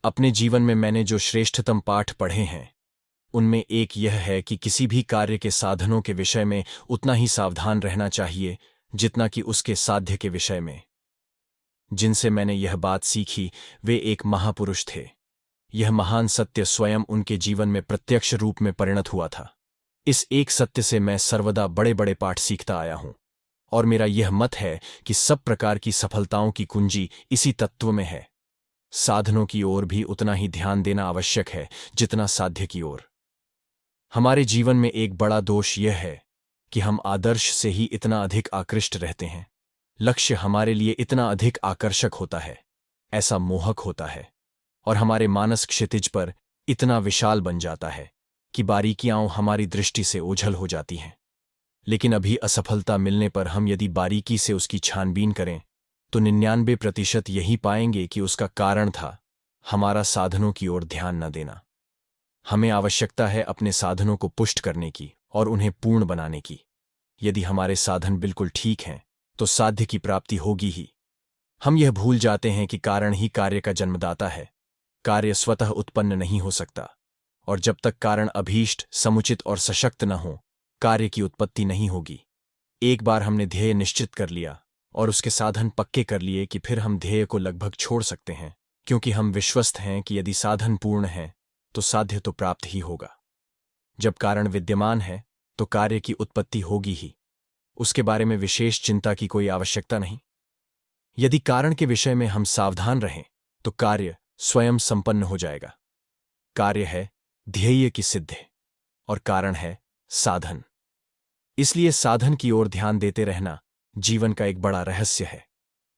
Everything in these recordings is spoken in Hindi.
अपने जीवन में मैंने जो श्रेष्ठतम पाठ पढ़े हैं उनमें एक यह है कि किसी भी कार्य के साधनों के विषय में उतना ही सावधान रहना चाहिए जितना कि उसके साध्य के विषय में। जिनसे मैंने यह बात सीखी वे एक महापुरुष थे। यह महान सत्य स्वयं उनके जीवन में प्रत्यक्ष रूप में परिणत हुआ था। इस एक सत्य से मैं सर्वदा बड़े बड़े पाठ सीखता आया हूं और मेरा यह मत है कि सब प्रकार की सफलताओं की कुंजी इसी तत्व में है। साधनों की ओर भी उतना ही ध्यान देना आवश्यक है जितना साध्य की ओर। हमारे जीवन में एक बड़ा दोष यह है कि हम आदर्श से ही इतना अधिक आकृष्ट रहते हैं, लक्ष्य हमारे लिए इतना अधिक आकर्षक होता है, ऐसा मोहक होता है और हमारे मानस क्षितिज पर इतना विशाल बन जाता है कि बारीकियां हमारी दृष्टि से ओझल हो जाती हैं। लेकिन अभी असफलता मिलने पर हम यदि बारीकी से उसकी छानबीन करें तो 99% यही पाएंगे कि उसका कारण था हमारा साधनों की ओर ध्यान न देना। हमें आवश्यकता है अपने साधनों को पुष्ट करने की और उन्हें पूर्ण बनाने की। यदि हमारे साधन बिल्कुल ठीक हैं तो साध्य की प्राप्ति होगी ही। हम यह भूल जाते हैं कि कारण ही कार्य का जन्मदाता है। कार्य स्वतः उत्पन्न नहीं हो सकता और जब तक कारण अभीष्ट, समुचित और सशक्त न हो, कार्य की उत्पत्ति नहीं होगी। एक बार हमने ध्येय निश्चित कर लिया और उसके साधन पक्के कर लिए कि फिर हम ध्येय को लगभग छोड़ सकते हैं, क्योंकि हम विश्वस्त हैं कि यदि साधन पूर्ण है तो साध्य तो प्राप्त ही होगा। जब कारण विद्यमान है तो कार्य की उत्पत्ति होगी ही। उसके बारे में विशेष चिंता की कोई आवश्यकता नहीं। यदि कारण के विषय में हम सावधान रहें तो कार्य स्वयं संपन्न हो जाएगा। कार्य है ध्येय की सिद्धि और कारण है साधन। इसलिए साधन की ओर ध्यान देते रहना जीवन का एक बड़ा रहस्य है।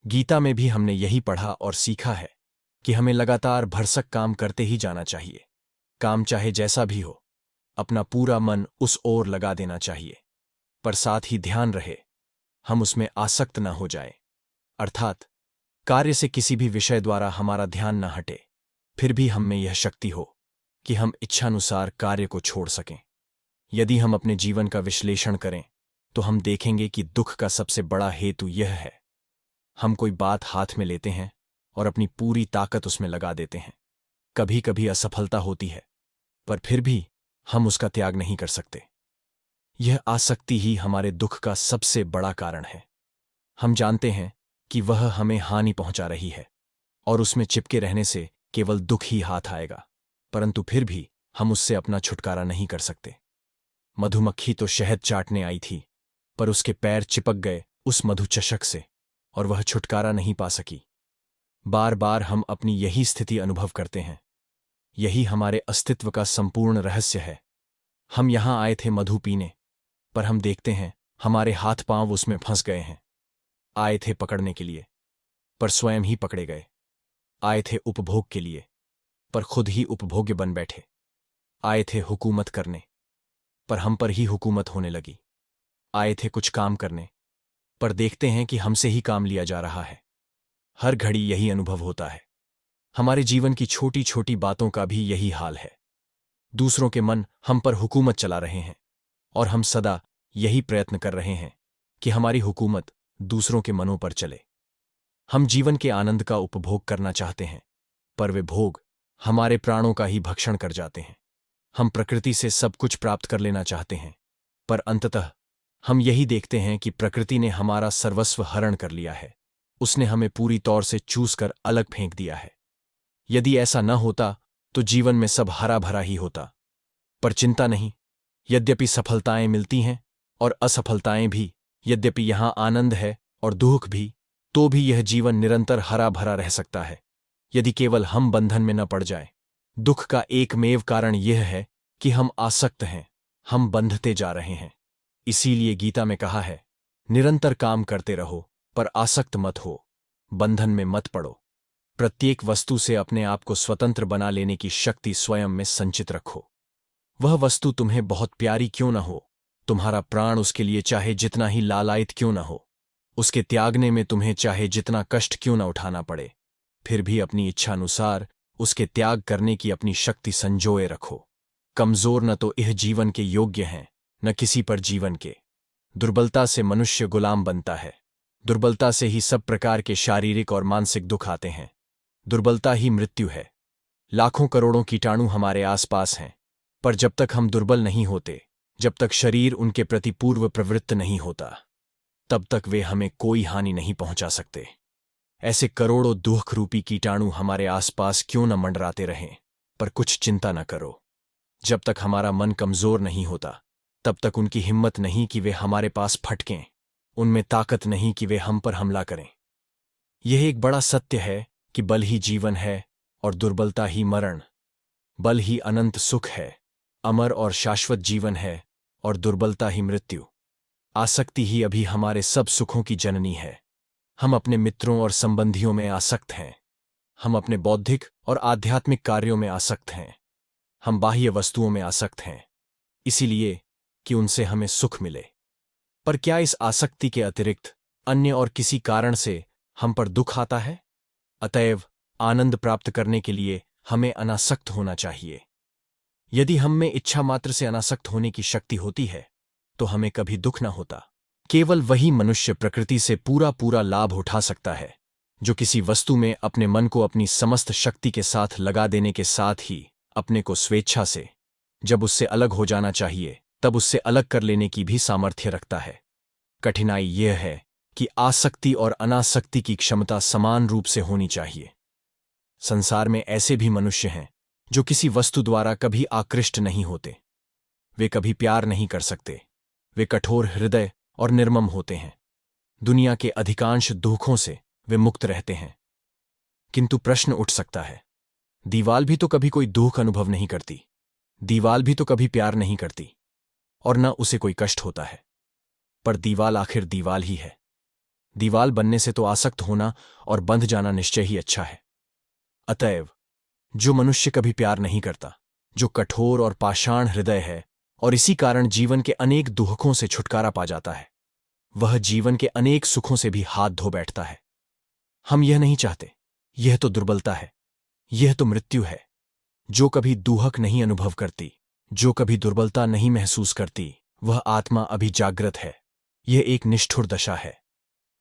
गीता में भी हमने यही पढ़ा और सीखा है कि हमें लगातार भरसक काम करते ही जाना चाहिए। काम चाहे जैसा भी हो, अपना पूरा मन उस ओर लगा देना चाहिए, पर साथ ही ध्यान रहे हम उसमें आसक्त न हो जाएं। अर्थात कार्य से किसी भी विषय द्वारा हमारा ध्यान न हटे, फिर भी हम में यह शक्ति हो कि हम इच्छानुसार कार्य को छोड़ सकें। यदि हम अपने जीवन का विश्लेषण करें तो हम देखेंगे कि दुख का सबसे बड़ा हेतु यह है, हम कोई बात हाथ में लेते हैं और अपनी पूरी ताकत उसमें लगा देते हैं। कभी कभी असफलता होती है, पर फिर भी हम उसका त्याग नहीं कर सकते। यह आसक्ति ही हमारे दुख का सबसे बड़ा कारण है। हम जानते हैं कि वह हमें हानि पहुंचा रही है और उसमें चिपके रहने से केवल दुख ही हाथ आएगा, परंतु फिर भी हम उससे अपना छुटकारा नहीं कर सकते। मधुमक्खी तो शहद चाटने आई थी, पर उसके पैर चिपक गए उस मधुचषक से और वह छुटकारा नहीं पा सकी। बार बार हम अपनी यही स्थिति अनुभव करते हैं। यही हमारे अस्तित्व का संपूर्ण रहस्य है। हम यहां आए थे मधु पीने, पर हम देखते हैं हमारे हाथ पांव उसमें फंस गए हैं। आए थे पकड़ने के लिए, पर स्वयं ही पकड़े गए। आए थे उपभोग के लिए, पर खुद ही उपभोग्य बन बैठे। आए थे हुकूमत करने, पर हम पर ही हुकूमत होने लगी। आए थे कुछ काम करने, पर देखते हैं कि हमसे ही काम लिया जा रहा है। हर घड़ी यही अनुभव होता है। हमारे जीवन की छोटी छोटी बातों का भी यही हाल है। दूसरों के मन हम पर हुकूमत चला रहे हैं और हम सदा यही प्रयत्न कर रहे हैं कि हमारी हुकूमत दूसरों के मनों पर चले। हम जीवन के आनंद का उपभोग करना चाहते हैं, पर वे भोग हमारे प्राणों का ही भक्षण कर जाते हैं। हम प्रकृति से सब कुछ प्राप्त कर लेना चाहते हैं, पर अंततः हम यही देखते हैं कि प्रकृति ने हमारा सर्वस्व हरण कर लिया है। उसने हमें पूरी तौर से चूस कर अलग फेंक दिया है। यदि ऐसा न होता तो जीवन में सब हरा भरा ही होता। पर चिंता नहीं, यद्यपि सफलताएं मिलती हैं और असफलताएं भी, यद्यपि यहां आनंद है और दुख भी, तो भी यह जीवन निरंतर हरा भरा रह सकता है यदि केवल हम बंधन में न पड़ जाएं। दुख का एकमेव कारण यह है कि हम आसक्त हैं, हम बंधते जा रहे हैं। इसीलिए गीता में कहा है, निरंतर काम करते रहो पर आसक्त मत हो, बंधन में मत पड़ो। प्रत्येक वस्तु से अपने आप को स्वतंत्र बना लेने की शक्ति स्वयं में संचित रखो। वह वस्तु तुम्हें बहुत प्यारी क्यों न हो, तुम्हारा प्राण उसके लिए चाहे जितना ही लालायित क्यों न हो, उसके त्यागने में तुम्हें चाहे जितना कष्ट क्यों न उठाना पड़े, फिर भी अपनी इच्छानुसार उसके त्याग करने की अपनी शक्ति संजोए रखो। कमजोर न तो यह जीवन के योग्य हैं, न किसी पर जीवन के। दुर्बलता से मनुष्य गुलाम बनता है। दुर्बलता से ही सब प्रकार के शारीरिक और मानसिक दुख आते हैं। दुर्बलता ही मृत्यु है। लाखों करोड़ों कीटाणु हमारे आसपास हैं, पर जब तक हम दुर्बल नहीं होते, जब तक शरीर उनके प्रति पूर्व प्रवृत्त नहीं होता, तब तक वे हमें कोई हानि नहीं पहुंचा सकते। ऐसे करोड़ों दुख रूपी कीटाणु हमारे आसपास क्यों न मंडराते रहें, पर कुछ चिंता न करो। जब तक हमारा मन कमजोर नहीं होता, तब तक उनकी हिम्मत नहीं कि वे हमारे पास फटकें, उनमें ताकत नहीं कि वे हम पर हमला करें। यह एक बड़ा सत्य है कि बल ही जीवन है और दुर्बलता ही मरण। बल ही अनंत सुख है, अमर और शाश्वत जीवन है, और दुर्बलता ही मृत्यु। आसक्ति ही अभी हमारे सब सुखों की जननी है। हम अपने मित्रों और संबंधियों में आसक्त हैं। हम अपने बौद्धिक और आध्यात्मिक कार्यों में आसक्त हैं। हम बाह्य वस्तुओं में आसक्त हैं, इसीलिए कि उनसे हमें सुख मिले। पर क्या इस आसक्ति के अतिरिक्त अन्य और किसी कारण से हम पर दुख आता है? अतएव आनंद प्राप्त करने के लिए हमें अनासक्त होना चाहिए। यदि हम में इच्छा मात्र से अनासक्त होने की शक्ति होती है, तो हमें कभी दुख न होता। केवल वही मनुष्य प्रकृति से पूरा पूरा लाभ उठा सकता है, जो किसी वस्तु में अपने मन को अपनी समस्त शक्ति के साथ लगा देने के साथ ही अपने को स्वेच्छा से, जब उससे अलग हो जाना चाहिए, तब उससे अलग कर लेने की भी सामर्थ्य रखता है। कठिनाई यह है कि आसक्ति और अनासक्ति की क्षमता समान रूप से होनी चाहिए। संसार में ऐसे भी मनुष्य हैं जो किसी वस्तु द्वारा कभी आकृष्ट नहीं होते। वे कभी प्यार नहीं कर सकते। वे कठोर हृदय और निर्मम होते हैं। दुनिया के अधिकांश दुखों से वे मुक्त रहते हैं। किंतु प्रश्न उठ सकता है, दीवाल भी तो कभी कोई दुख अनुभव नहीं करती, दीवाल भी तो कभी प्यार नहीं करती, और न उसे कोई कष्ट होता है। पर दीवाल आखिर दीवाल ही है। दीवाल बनने से तो आसक्त होना और बंध जाना निश्चय ही अच्छा है। अतएव जो मनुष्य कभी प्यार नहीं करता, जो कठोर और पाषाण हृदय है और इसी कारण जीवन के अनेक दुखों से छुटकारा पा जाता है, वह जीवन के अनेक सुखों से भी हाथ धो बैठता है। हम यह नहीं चाहते। यह तो दुर्बलता है, यह तो मृत्यु है। जो कभी दुहक नहीं अनुभव करती, जो कभी दुर्बलता नहीं महसूस करती, वह आत्मा अभी जागृत है। यह एक निष्ठुर दशा है।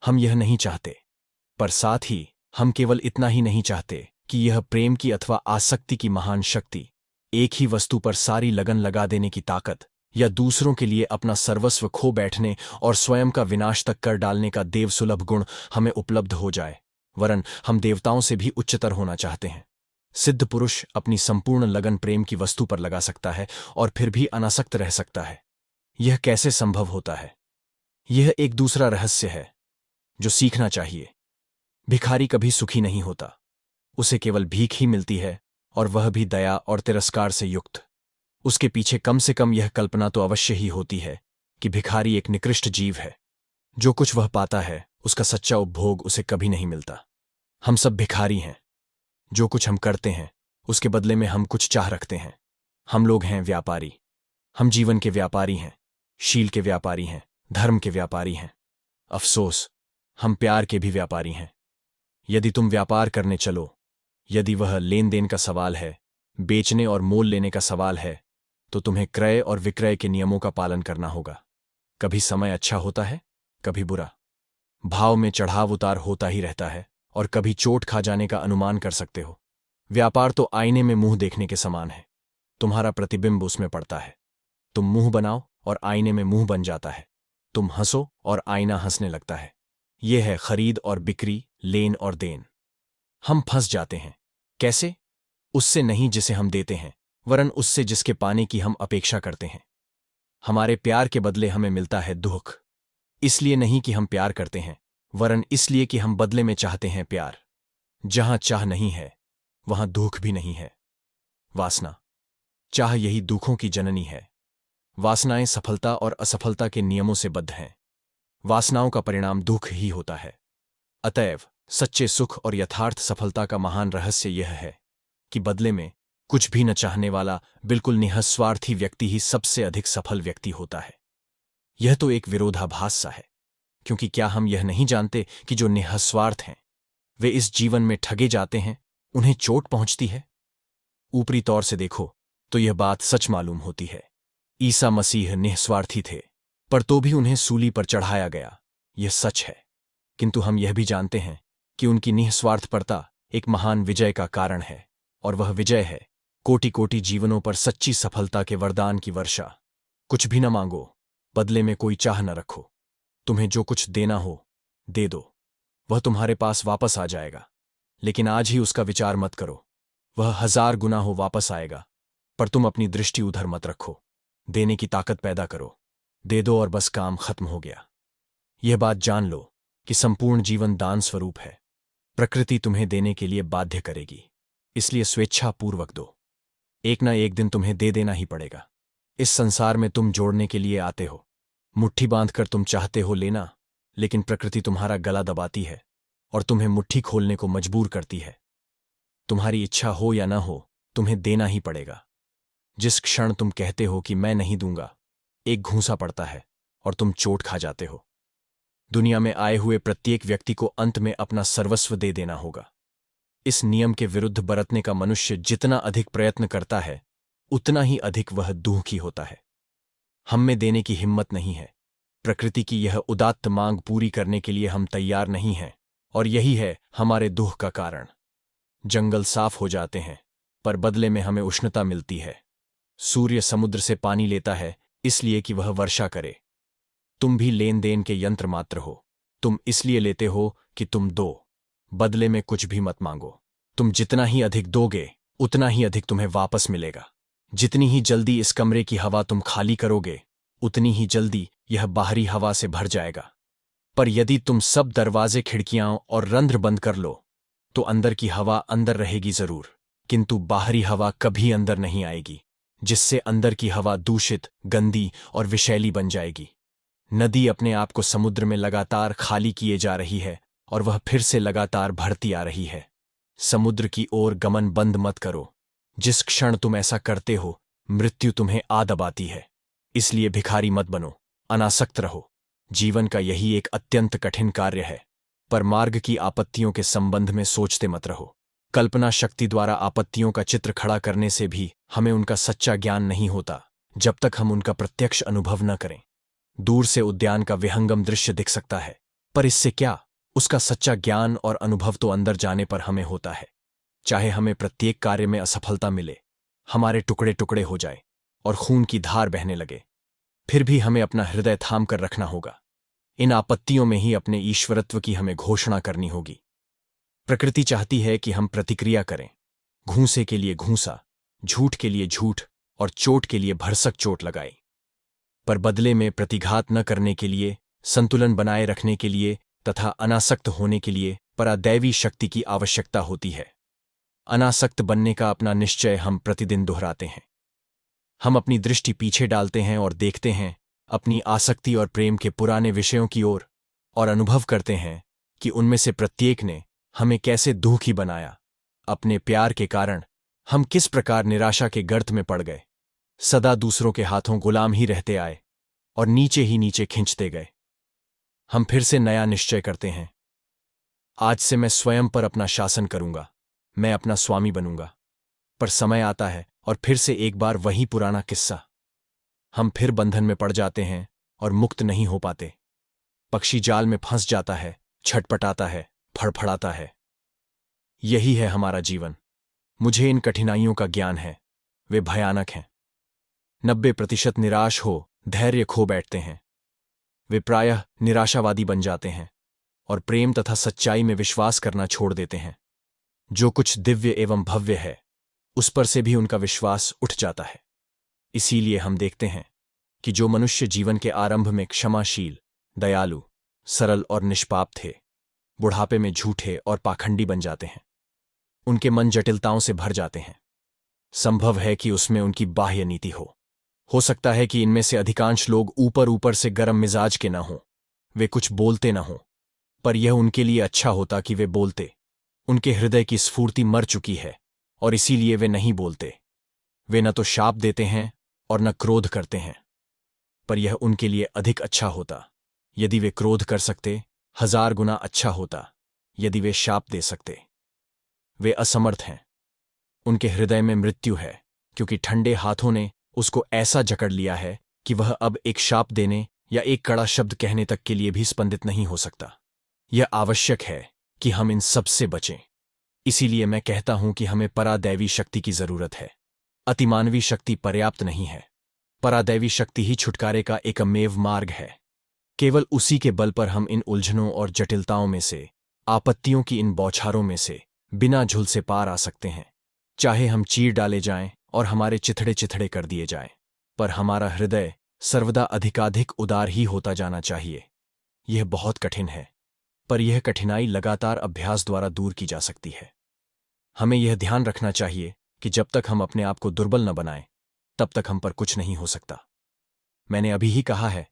हम यह नहीं चाहते। पर साथ ही हम केवल इतना ही नहीं चाहते कि यह प्रेम की अथवा आसक्ति की महान शक्ति, एक ही वस्तु पर सारी लगन लगा देने की ताकत, या दूसरों के लिए अपना सर्वस्व खो बैठने और स्वयं का विनाश तक कर डालने का देवसुलभ गुण हमें उपलब्ध हो जाए। वरन हम देवताओं से भी उच्चतर होना चाहते हैं। सिद्ध पुरुष अपनी संपूर्ण लगन प्रेम की वस्तु पर लगा सकता है और फिर भी अनासक्त रह सकता है। यह कैसे संभव होता है? यह एक दूसरा रहस्य है जो सीखना चाहिए। भिखारी कभी सुखी नहीं होता। उसे केवल भीख ही मिलती है, और वह भी दया और तिरस्कार से युक्त। उसके पीछे कम से कम यह कल्पना तो अवश्य ही होती है कि भिखारी एक निकृष्ट जीव है। जो कुछ वह पाता है, उसका सच्चा उपभोग उसे कभी नहीं मिलता। हम सब भिखारी हैं। जो कुछ हम करते हैं, उसके बदले में हम कुछ चाह रखते हैं। हम लोग हैं व्यापारी। हम जीवन के व्यापारी हैं, शील के व्यापारी हैं, धर्म के व्यापारी हैं। अफसोस, हम प्यार के भी व्यापारी हैं। यदि तुम व्यापार करने चलो, यदि वह लेन देन का सवाल है, बेचने और मोल लेने का सवाल है, तो तुम्हें क्रय और विक्रय के नियमों का पालन करना होगा। कभी समय अच्छा होता है, कभी बुरा। भाव में चढ़ाव उतार होता ही रहता है, और कभी चोट खा जाने का अनुमान कर सकते हो। व्यापार तो आईने में मुंह देखने के समान है। तुम्हारा प्रतिबिंब उसमें पड़ता है। तुम मुंह बनाओ और आईने में मुंह बन जाता है। तुम हंसो और आईना हंसने लगता है। यह है खरीद और बिक्री, लेन और देन। हम फंस जाते हैं। कैसे? उससे नहीं जिसे हम देते हैं, वरन उससे जिसके पाने की हम अपेक्षा करते हैं। हमारे प्यार के बदले हमें मिलता है दुख। इसलिए नहीं कि हम प्यार करते हैं, वरन इसलिए कि हम बदले में चाहते हैं प्यार। जहां चाह नहीं है, वहां दुख भी नहीं है। वासना, चाह यही दुखों की जननी है। वासनाएं सफलता और असफलता के नियमों से बद्ध हैं। वासनाओं का परिणाम दुख ही होता है। अतएव सच्चे सुख और यथार्थ सफलता का महान रहस्य यह है कि बदले में कुछ भी न चाहने वाला बिल्कुल निःस्वार्थी व्यक्ति ही सबसे अधिक सफल व्यक्ति होता है। यह तो एक विरोधाभास सा है, क्योंकि क्या हम यह नहीं जानते कि जो निःस्वार्थ हैं, वे इस जीवन में ठगे जाते हैं, उन्हें चोट पहुंचती है। ऊपरी तौर से देखो तो यह बात सच मालूम होती है। ईसा मसीह निःस्वार्थी थे, पर तो भी उन्हें सूली पर चढ़ाया गया। यह सच है। किंतु हम यह भी जानते हैं कि उनकी निःस्वार्थपरता एक महान विजय का कारण है। और वह विजय है, कोटि कोटि जीवनों पर सच्ची सफलता के वरदान की वर्षा। कुछ भी न मांगो, बदले में कोई चाह न रखो। तुम्हें जो कुछ देना हो दे दो, वह तुम्हारे पास वापस आ जाएगा। लेकिन आज ही उसका विचार मत करो, वह 1000 गुना हो वापस आएगा। पर तुम अपनी दृष्टि उधर मत रखो, देने की ताकत पैदा करो। दे दो और बस काम खत्म हो गया। यह बात जान लो कि संपूर्ण जीवन दान स्वरूप है। प्रकृति तुम्हें देने के लिए बाध्य करेगी, इसलिए स्वेच्छापूर्वक दो। एक ना एक दिन तुम्हें दे देना ही पड़ेगा। इस संसार में तुम जोड़ने के लिए आते हो, मुट्ठी बांधकर तुम चाहते हो लेना, लेकिन प्रकृति तुम्हारा गला दबाती है और तुम्हें मुट्ठी खोलने को मजबूर करती है। तुम्हारी इच्छा हो या ना हो, तुम्हें देना ही पड़ेगा। जिस क्षण तुम कहते हो कि मैं नहीं दूंगा, एक घूंसा पड़ता है और तुम चोट खा जाते हो। दुनिया में आए हुए प्रत्येक व्यक्ति को अंत में अपना सर्वस्व दे देना होगा। इस नियम के विरुद्ध बरतने का मनुष्य जितना अधिक प्रयत्न करता है, उतना ही अधिक वह दुखी होता है। हम में देने की हिम्मत नहीं है। प्रकृति की यह उदात्त मांग पूरी करने के लिए हम तैयार नहीं हैं, और यही है हमारे दुख का कारण। जंगल साफ हो जाते हैं, पर बदले में हमें उष्णता मिलती है। सूर्य समुद्र से पानी लेता है इसलिए कि वह वर्षा करे। तुम भी लेन देन के यंत्र मात्र हो। तुम इसलिए लेते हो कि तुम दो, बदले में कुछ भी मत मांगो। तुम जितना ही अधिक दोगे, उतना ही अधिक तुम्हें वापस मिलेगा। जितनी ही जल्दी इस कमरे की हवा तुम खाली करोगे, उतनी ही जल्दी यह बाहरी हवा से भर जाएगा। पर यदि तुम सब दरवाजे, खिड़कियां और रंध्र बंद कर लो, तो अंदर की हवा अंदर रहेगी जरूर, किंतु बाहरी हवा कभी अंदर नहीं आएगी, जिससे अंदर की हवा दूषित, गंदी और विषैली बन जाएगी। नदी अपने आप को समुद्र में लगातार खाली किए जा रही है और वह फिर से लगातार भरती आ रही है। समुद्र की ओर गमन बंद मत करो। जिस क्षण तुम ऐसा करते हो, मृत्यु तुम्हें आ दबाती है। इसलिए भिखारी मत बनो, अनासक्त रहो। जीवन का यही एक अत्यंत कठिन कार्य है, पर मार्ग की आपत्तियों के संबंध में सोचते मत रहो। कल्पना शक्ति द्वारा आपत्तियों का चित्र खड़ा करने से भी हमें उनका सच्चा ज्ञान नहीं होता, जब तक हम उनका प्रत्यक्ष अनुभव न करें। दूर से उद्यान का विहंगम दृश्य दिख सकता है, पर इससे क्या? उसका सच्चा ज्ञान और अनुभव तो अंदर जाने पर हमें होता है। चाहे हमें प्रत्येक कार्य में असफलता मिले, हमारे टुकड़े टुकड़े हो जाए और खून की धार बहने लगे, फिर भी हमें अपना हृदय थाम कर रखना होगा। इन आपत्तियों में ही अपने ईश्वरत्व की हमें घोषणा करनी होगी। प्रकृति चाहती है कि हम प्रतिक्रिया करें। घूंसे के लिए घूंसा, झूठ के लिए झूठ और चोट के लिए भरसक चोट लगाई। पर बदले में प्रतिघात न करने के लिए, संतुलन बनाए रखने के लिए तथा अनासक्त होने के लिए परादैवी शक्ति की आवश्यकता होती है। अनासक्त बनने का अपना निश्चय हम प्रतिदिन दोहराते हैं। हम अपनी दृष्टि पीछे डालते हैं और देखते हैं अपनी आसक्ति और प्रेम के पुराने विषयों की ओर, और अनुभव करते हैं कि उनमें से प्रत्येक ने हमें कैसे दुखी बनाया। अपने प्यार के कारण हम किस प्रकार निराशा के गर्त में पड़ गए। सदा दूसरों के हाथों गुलाम ही रहते आए और नीचे ही नीचे खिंचते गए। हम फिर से नया निश्चय करते हैं, आज से मैं स्वयं पर अपना शासन करूंगा, मैं अपना स्वामी बनूंगा। पर समय आता है और फिर से एक बार वही पुराना किस्सा। हम फिर बंधन में पड़ जाते हैं और मुक्त नहीं हो पाते। पक्षी जाल में फंस जाता है, छटपटाता है, फड़फड़ाता है। यही है हमारा जीवन। मुझे इन कठिनाइयों का ज्ञान है, वे भयानक हैं। 90% निराश हो धैर्य खो बैठते हैं। वे प्रायः निराशावादी बन जाते हैं और प्रेम तथा सच्चाई में विश्वास करना छोड़ देते हैं। जो कुछ दिव्य एवं भव्य है, उस पर से भी उनका विश्वास उठ जाता है। इसीलिए हम देखते हैं कि जो मनुष्य जीवन के आरंभ में क्षमाशील, दयालु, सरल और निष्पाप थे, बुढ़ापे में झूठे और पाखंडी बन जाते हैं। उनके मन जटिलताओं से भर जाते हैं। संभव है कि उसमें उनकी बाह्य नीति हो सकता है कि इनमें से अधिकांश लोग ऊपर ऊपर से गर्म मिजाज के न हों, वे कुछ बोलते न हों, पर यह उनके लिए अच्छा होता कि वे बोलते। उनके हृदय की स्फूर्ति मर चुकी है और इसीलिए वे नहीं बोलते। वे न तो शाप देते हैं और न क्रोध करते हैं, पर यह उनके लिए अधिक अच्छा होता यदि वे क्रोध कर सकते, 1000 गुना अच्छा होता यदि वे शाप दे सकते। वे असमर्थ हैं। उनके हृदय में मृत्यु है, क्योंकि ठंडे हाथों ने उसको ऐसा जकड़ लिया है कि वह अब एक शाप देने या एक कड़ा शब्द कहने तक के लिए भी स्पंदित नहीं हो सकता। यह आवश्यक है कि हम इन सब से बचें। इसीलिए मैं कहता हूं कि हमें परादैवी शक्ति की जरूरत है। अतिमानवी शक्ति पर्याप्त नहीं है। परादैवी शक्ति ही छुटकारे का एकमेव मार्ग है। केवल उसी के बल पर हम इन उलझनों और जटिलताओं में से, आपत्तियों की इन बौछारों में से बिना झुल से पार आ सकते हैं। चाहे हम चीर डाले जाएं और हमारे चिथड़े चिथड़े कर दिए जाएं, पर हमारा हृदय सर्वदा अधिकाधिक उदार ही होता जाना चाहिए। यह बहुत कठिन है, पर यह कठिनाई लगातार अभ्यास द्वारा दूर की जा सकती है। हमें यह ध्यान रखना चाहिए कि जब तक हम अपने आप को दुर्बल न बनाएं, तब तक हम पर कुछ नहीं हो सकता। मैंने अभी ही कहा है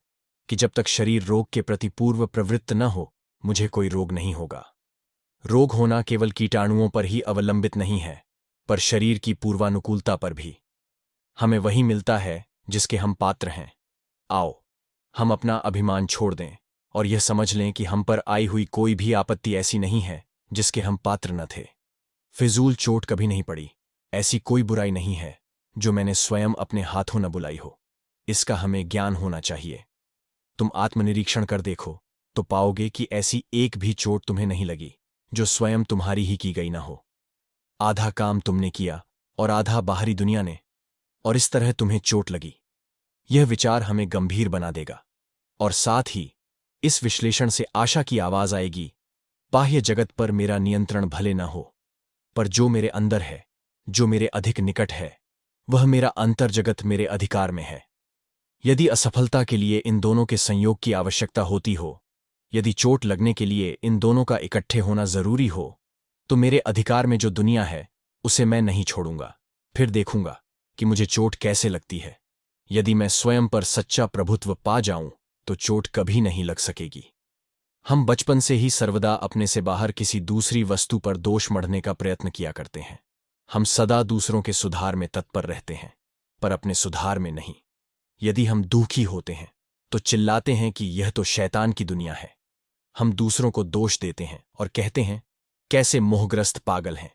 कि जब तक शरीर रोग के प्रति पूर्व प्रवृत्त न हो, मुझे कोई रोग नहीं होगा। रोग होना केवल कीटाणुओं पर ही अवलंबित नहीं है, पर शरीर की पूर्वानुकूलता पर भी। हमें वही मिलता है जिसके हम पात्र हैं। आओ, हम अपना अभिमान छोड़ दें और यह समझ लें कि हम पर आई हुई कोई भी आपत्ति ऐसी नहीं है जिसके हम पात्र न थे। फिजूल चोट कभी नहीं पड़ी, ऐसी कोई बुराई नहीं है जो मैंने स्वयं अपने हाथों न बुलाई हो। इसका हमें ज्ञान होना चाहिए। तुम आत्मनिरीक्षण कर देखो तो पाओगे कि ऐसी एक भी चोट तुम्हें नहीं लगी जो स्वयं तुम्हारी ही की गई ना हो। आधा काम तुमने किया और आधा बाहरी दुनिया ने, और इस तरह तुम्हें चोट लगी। यह विचार हमें गंभीर बना देगा, और साथ ही इस विश्लेषण से आशा की आवाज आएगी, बाह्य जगत पर मेरा नियंत्रण भले न हो, पर जो मेरे अंदर है, जो मेरे अधिक निकट है, वह मेरा अंतर जगत मेरे अधिकार में है। यदि असफलता के लिए इन दोनों के संयोग की आवश्यकता होती हो, यदि चोट लगने के लिए इन दोनों का इकट्ठे होना जरूरी हो, तो मेरे अधिकार में जो दुनिया है उसे मैं नहीं छोड़ूंगा। फिर देखूंगा कि मुझे चोट कैसे लगती है। यदि मैं स्वयं पर सच्चा प्रभुत्व पा जाऊं तो चोट कभी नहीं लग सकेगी। हम बचपन से ही सर्वदा अपने से बाहर किसी दूसरी वस्तु पर दोष मढ़ने का प्रयत्न किया करते हैं। हम सदा दूसरों के सुधार में तत्पर रहते हैं, पर अपने सुधार में नहीं। यदि हम दुखी होते हैं तो चिल्लाते हैं कि यह तो शैतान की दुनिया है। हम दूसरों को दोष देते हैं और कहते हैं, कैसे मोहग्रस्त पागल हैं।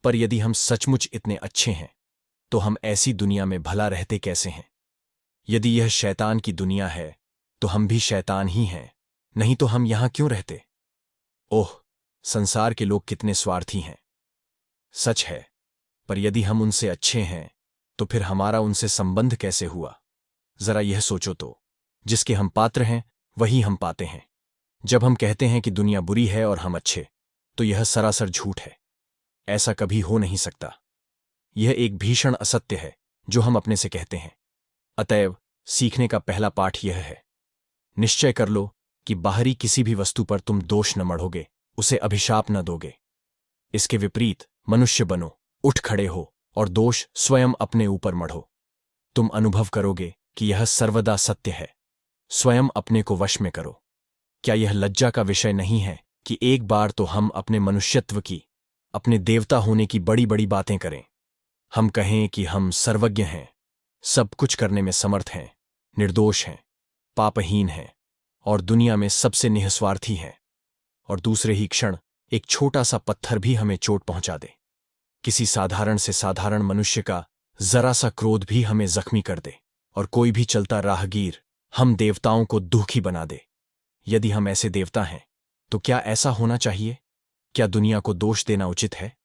पर यदि हम सचमुच इतने अच्छे हैं तो हम ऐसी दुनिया में भला रहते कैसे हैं? यदि यह शैतान की दुनिया है तो हम भी शैतान ही हैं, नहीं तो हम यहां क्यों रहते? ओह, संसार के लोग कितने स्वार्थी हैं। सच है, पर यदि हम उनसे अच्छे हैं तो फिर हमारा उनसे संबंध कैसे हुआ? जरा यह सोचो तो, जिसके हम पात्र हैं वही हम पाते हैं। जब हम कहते हैं कि दुनिया बुरी है और हम अच्छे, तो यह सरासर झूठ है। ऐसा कभी हो नहीं सकता। यह एक भीषण असत्य है जो हम अपने से कहते हैं। अतएव सीखने का पहला पाठ यह है, निश्चय कर लो कि बाहरी किसी भी वस्तु पर तुम दोष न मढ़ोगे, उसे अभिशाप न दोगे। इसके विपरीत मनुष्य बनो, उठ खड़े हो और दोष स्वयं अपने ऊपर मढ़ो। तुम अनुभव करोगे कि यह सर्वदा सत्य है। स्वयं अपने को वश में करो। क्या यह लज्जा का विषय नहीं है कि एक बार तो हम अपने मनुष्यत्व की, अपने देवता होने की बड़ी बड़ी बातें करें? हम कहें कि हम सर्वज्ञ हैं, सब कुछ करने में समर्थ हैं, निर्दोष हैं, पापहीन हैं और दुनिया में सबसे निःस्वार्थी हैं, और दूसरे ही क्षण एक छोटा सा पत्थर भी हमें चोट पहुंचा दे। किसी साधारण से साधारण मनुष्य का जरा सा क्रोध भी हमें जख्मी कर दे, और कोई भी चलता राहगीर हम देवताओं को दुखी बना दे। यदि हम ऐसे देवता हैं तो क्या ऐसा होना चाहिए? क्या दुनिया को दोष देना उचित है?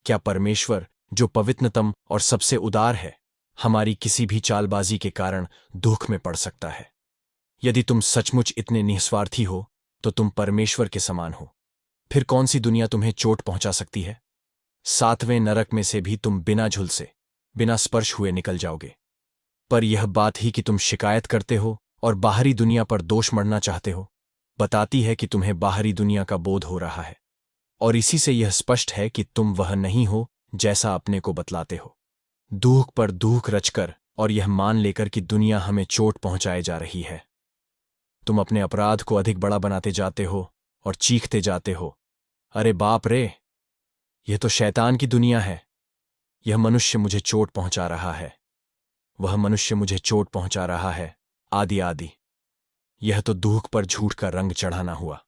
क्या परमेश्वर, जो पवित्रतम और सबसे उदार है, हमारी किसी भी चालबाजी के कारण दुख में पड़ सकता है? यदि तुम सचमुच इतने निस्वार्थी हो तो तुम परमेश्वर के समान हो। फिर कौन सी दुनिया तुम्हें चोट पहुंचा सकती है? 7वें नरक में से भी तुम बिना झुलसे, बिना स्पर्श हुए निकल जाओगे। पर यह बात ही कि तुम शिकायत करते हो और बाहरी दुनिया पर दोष मढ़ना चाहते हो, बताती है कि तुम्हें बाहरी दुनिया का बोध हो रहा है, और इसी से यह स्पष्ट है कि तुम वह नहीं हो जैसा अपने को बतलाते हो। दुख पर दुख रचकर और यह मान लेकर कि दुनिया हमें चोट पहुंचाए जा रही है, तुम अपने अपराध को अधिक बड़ा बनाते जाते हो और चीखते जाते हो, अरे बाप रे, यह तो शैतान की दुनिया है। यह मनुष्य मुझे चोट पहुंचा रहा है, वह मनुष्य मुझे चोट पहुंचा रहा है, आदि आदि। यह तो दुख पर झूठ का रंग चढ़ाना हुआ।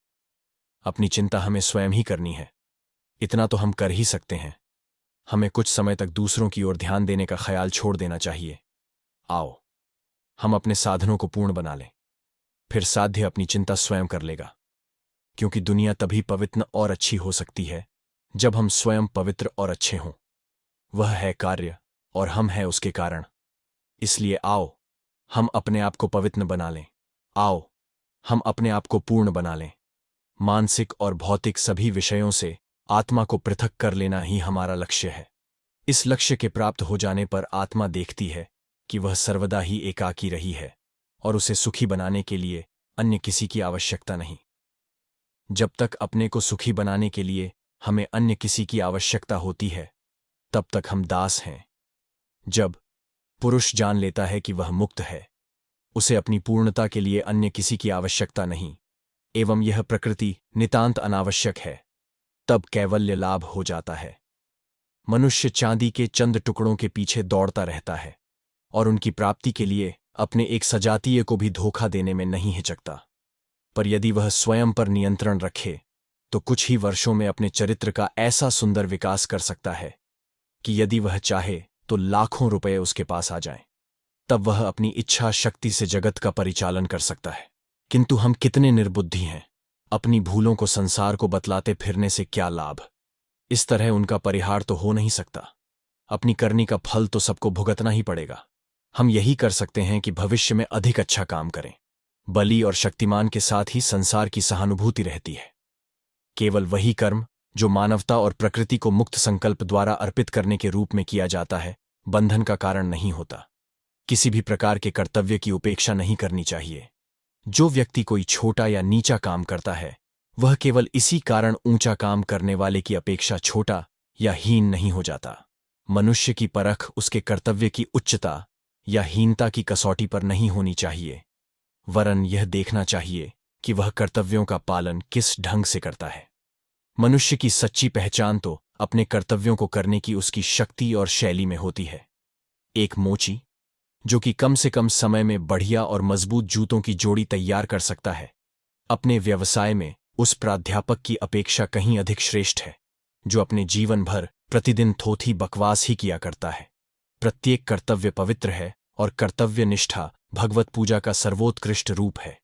अपनी चिंता हमें स्वयं ही करनी है। इतना तो हम कर ही सकते हैं। हमें कुछ समय तक दूसरों की ओर ध्यान देने का ख्याल छोड़ देना चाहिए। आओ, हम अपने साधनों को पूर्ण बना लें, फिर साध्य अपनी चिंता स्वयं कर लेगा। क्योंकि दुनिया तभी पवित्र और अच्छी हो सकती है जब हम स्वयं पवित्र और अच्छे हों। वह है कार्य और हम हैं उसके कारण। इसलिए आओ हम अपने आप को पवित्र बना लें। आओ हम अपने आप को पूर्ण बना लें। मानसिक और भौतिक सभी विषयों से आत्मा को पृथक कर लेना ही हमारा लक्ष्य है। इस लक्ष्य के प्राप्त हो जाने पर आत्मा देखती है कि वह सर्वदा ही एकाकी रही है और उसे सुखी बनाने के लिए अन्य किसी की आवश्यकता नहीं। जब तक अपने को सुखी बनाने के लिए हमें अन्य किसी की आवश्यकता होती है, तब तक हम दास हैं। जब पुरुष जान लेता है कि वह मुक्त है, उसे अपनी पूर्णता के लिए अन्य किसी की आवश्यकता नहीं, एवं यह प्रकृति नितांत अनावश्यक है, तब कैवल्य लाभ हो जाता है। मनुष्य चांदी के चंद टुकड़ों के पीछे दौड़ता रहता है और उनकी प्राप्ति के लिए अपने एक सजातीय को भी धोखा देने में नहीं हिचकता। पर यदि वह स्वयं पर नियंत्रण रखे तो कुछ ही वर्षों में अपने चरित्र का ऐसा सुंदर विकास कर सकता है कि यदि वह चाहे तो लाखों रुपए उसके पास आ जाएं। तब वह अपनी इच्छा शक्ति से जगत का परिचालन कर सकता है। किंतु हम कितने निर्बुद्धि हैं। अपनी भूलों को संसार को बतलाते फिरने से क्या लाभ। इस तरह उनका परिहार तो हो नहीं सकता। अपनी करनी का फल तो सबको भुगतना ही पड़ेगा। हम यही कर सकते हैं कि भविष्य में अधिक अच्छा काम करें। बली और शक्तिमान के साथ ही संसार की सहानुभूति रहती है। केवल वही कर्म जो मानवता और प्रकृति को मुक्त संकल्प द्वारा अर्पित करने के रूप में किया जाता है, बंधन का कारण नहीं होता। किसी भी प्रकार के कर्तव्य की उपेक्षा नहीं करनी चाहिए। जो व्यक्ति कोई छोटा या नीचा काम करता है, वह केवल इसी कारण ऊंचा काम करने वाले की अपेक्षा छोटा या हीन नहीं हो जाता। मनुष्य की परख उसके कर्तव्य की उच्चता या हीनता की कसौटी पर नहीं होनी चाहिए, वरन यह देखना चाहिए कि वह कर्तव्यों का पालन किस ढंग से करता है। मनुष्य की सच्ची पहचान तो अपने कर्तव्यों को करने की उसकी शक्ति और शैली में होती है। एक मोची जो कि कम से कम समय में बढ़िया और मजबूत जूतों की जोड़ी तैयार कर सकता है, अपने व्यवसाय में उस प्राध्यापक की अपेक्षा कहीं अधिक श्रेष्ठ है जो अपने जीवन भर प्रतिदिन थोथी बकवास ही किया करता है। प्रत्येक कर्तव्य पवित्र है और कर्तव्य निष्ठा भगवत पूजा का सर्वोत्कृष्ट रूप है।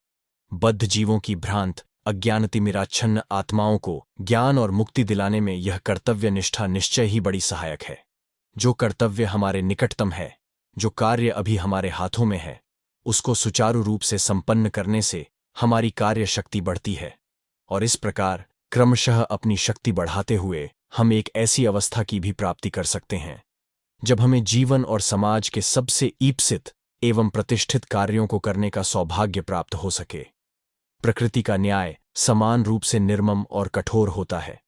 बद्ध जीवों की भ्रांत अज्ञानतिमिराच्छन्न आत्माओं को ज्ञान और मुक्ति दिलाने में यह कर्तव्य निष्ठा निश्चय ही बड़ी सहायक है। जो कर्तव्य हमारे निकटतम है, जो कार्य अभी हमारे हाथों में है, उसको सुचारू रूप से संपन्न करने से हमारी कार्य शक्ति बढ़ती है और इस प्रकार क्रमशः अपनी शक्ति बढ़ाते हुए हम एक ऐसी अवस्था की भी प्राप्ति कर सकते हैं जब हमें जीवन और समाज के सबसे ईप्सित एवं प्रतिष्ठित कार्यों को करने का सौभाग्य प्राप्त हो सके। प्रकृति का न्याय समान रूप से निर्मम और कठोर होता है।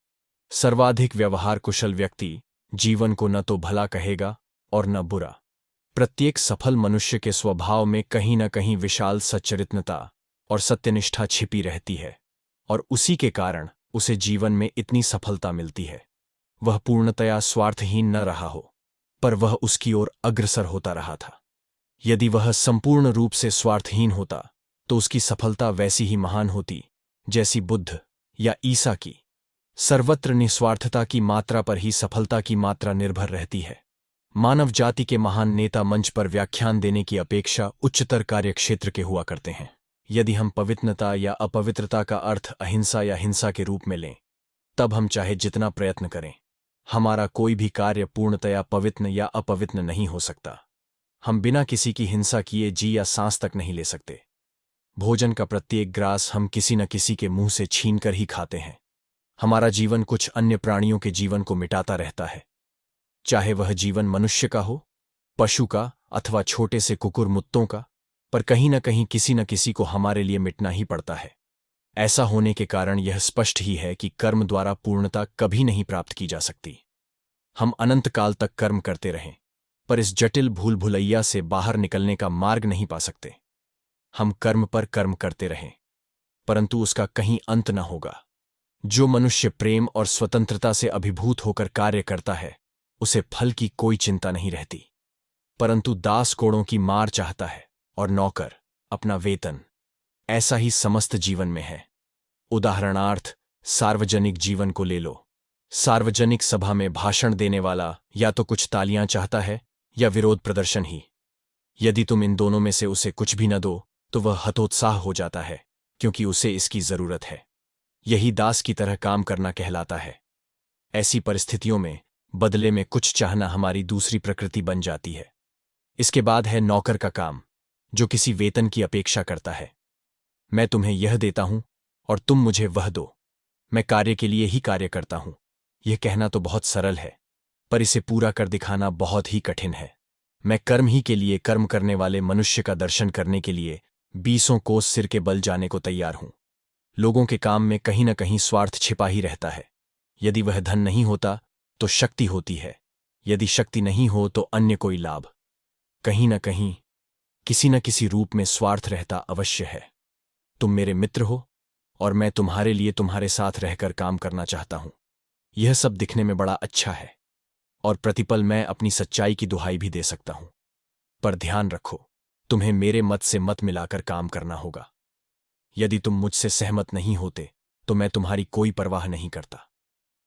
सर्वाधिक व्यवहार कुशल व्यक्ति जीवन को न तो भला कहेगा और न बुरा। प्रत्येक सफल मनुष्य के स्वभाव में कहीं न कहीं विशाल सच्चरित्रता और सत्यनिष्ठा छिपी रहती है और उसी के कारण उसे जीवन में इतनी सफलता मिलती है। वह पूर्णतया स्वार्थहीन न रहा हो, पर वह उसकी ओर अग्रसर होता रहा था। यदि वह संपूर्ण रूप से स्वार्थहीन होता तो उसकी सफलता वैसी ही महान होती जैसी बुद्ध या ईसा की। सर्वत्र निस्वार्थता की मात्रा पर ही सफलता की मात्रा निर्भर रहती है। मानव जाति के महान नेता मंच पर व्याख्यान देने की अपेक्षा उच्चतर कार्यक्षेत्र के हुआ करते हैं। यदि हम पवित्रता या अपवित्रता का अर्थ अहिंसा या हिंसा के रूप में लें, तब हम चाहे जितना प्रयत्न करें, हमारा कोई भी कार्य पूर्णतया पवित्र या अपवित्र नहीं हो सकता। हम बिना किसी की हिंसा किए जी या सांस तक नहीं ले सकते। भोजन का प्रत्येक ग्रास हम किसी न किसी के मुंह से छीनकर ही खाते हैं। हमारा जीवन कुछ अन्य प्राणियों के जीवन को मिटाता रहता है, चाहे वह जीवन मनुष्य का हो, पशु का अथवा छोटे से कुकुर मुत्तों का, पर कहीं न कहीं किसी न किसी को हमारे लिए मिटना ही पड़ता है। ऐसा होने के कारण यह स्पष्ट ही है कि कर्म द्वारा पूर्णता कभी नहीं प्राप्त की जा सकती। हम अनंत काल तक कर्म करते रहें, पर इस जटिल भूल भुलैया से बाहर निकलने का मार्ग नहीं पा सकते। हम कर्म पर कर्म करते रहें, परंतु उसका कहीं अंत न होगा। जो मनुष्य प्रेम और स्वतंत्रता से अभिभूत होकर कार्य करता है, उसे फल की कोई चिंता नहीं रहती, परंतु दास कोड़ों की मार चाहता है और नौकर अपना वेतन। ऐसा ही समस्त जीवन में है। उदाहरणार्थ सार्वजनिक जीवन को ले लो। सार्वजनिक सभा में भाषण देने वाला या तो कुछ तालियां चाहता है या विरोध प्रदर्शन ही। यदि तुम इन दोनों में से उसे कुछ भी न दो तो वह हतोत्साह हो जाता है, क्योंकि उसे इसकी जरूरत है। यही दास की तरह काम करना कहलाता है। ऐसी परिस्थितियों में बदले में कुछ चाहना हमारी दूसरी प्रकृति बन जाती है। इसके बाद है नौकर का काम, जो किसी वेतन की अपेक्षा करता है। मैं तुम्हें यह देता हूं और तुम मुझे वह दो। मैं कार्य के लिए ही कार्य करता हूं। यह कहना तो बहुत सरल है, पर इसे पूरा कर दिखाना बहुत ही कठिन है। मैं कर्म ही के लिए कर्म करने वाले मनुष्य का दर्शन करने के लिए 20 कोस सिर के बल जाने को तैयार हूं। लोगों के काम में कहीं न कहीं स्वार्थ छिपा ही रहता है। यदि वह धन नहीं होता तो शक्ति होती है, यदि शक्ति नहीं हो तो अन्य कोई लाभ। कहीं न कहीं किसी न किसी रूप में स्वार्थ रहता अवश्य है। तुम मेरे मित्र हो और मैं तुम्हारे लिए तुम्हारे साथ रहकर काम करना चाहता हूं। यह सब दिखने में बड़ा अच्छा है और प्रतिपल मैं अपनी सच्चाई की दुहाई भी दे सकता हूं। पर ध्यान रखो, तुम्हें मेरे मत से मत मिलाकर काम करना होगा। यदि तुम मुझसे सहमत नहीं होते तो मैं तुम्हारी कोई परवाह नहीं करता।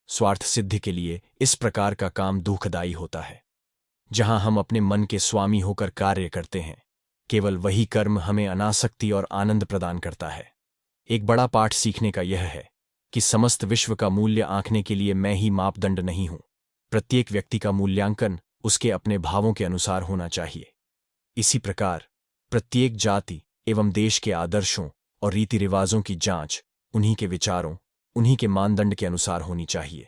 स्वार्थ सिद्धि के लिए इस प्रकार का काम दुखदायी होता है। जहां हम अपने मन के स्वामी होकर कार्य करते हैं, केवल वही कर्म हमें अनासक्ति और आनंद प्रदान करता है। एक बड़ा पाठ सीखने का यह है कि समस्त विश्व का मूल्य आंकने के लिए मैं ही मापदंड नहीं हूं। प्रत्येक व्यक्ति का मूल्यांकन उसके अपने भावों के अनुसार होना चाहिए। इसी प्रकार प्रत्येक जाति एवं देश के आदर्शों और रीति रिवाजों की जांच उन्हीं के विचारों, उन्हीं के मानदंड के अनुसार होनी चाहिए।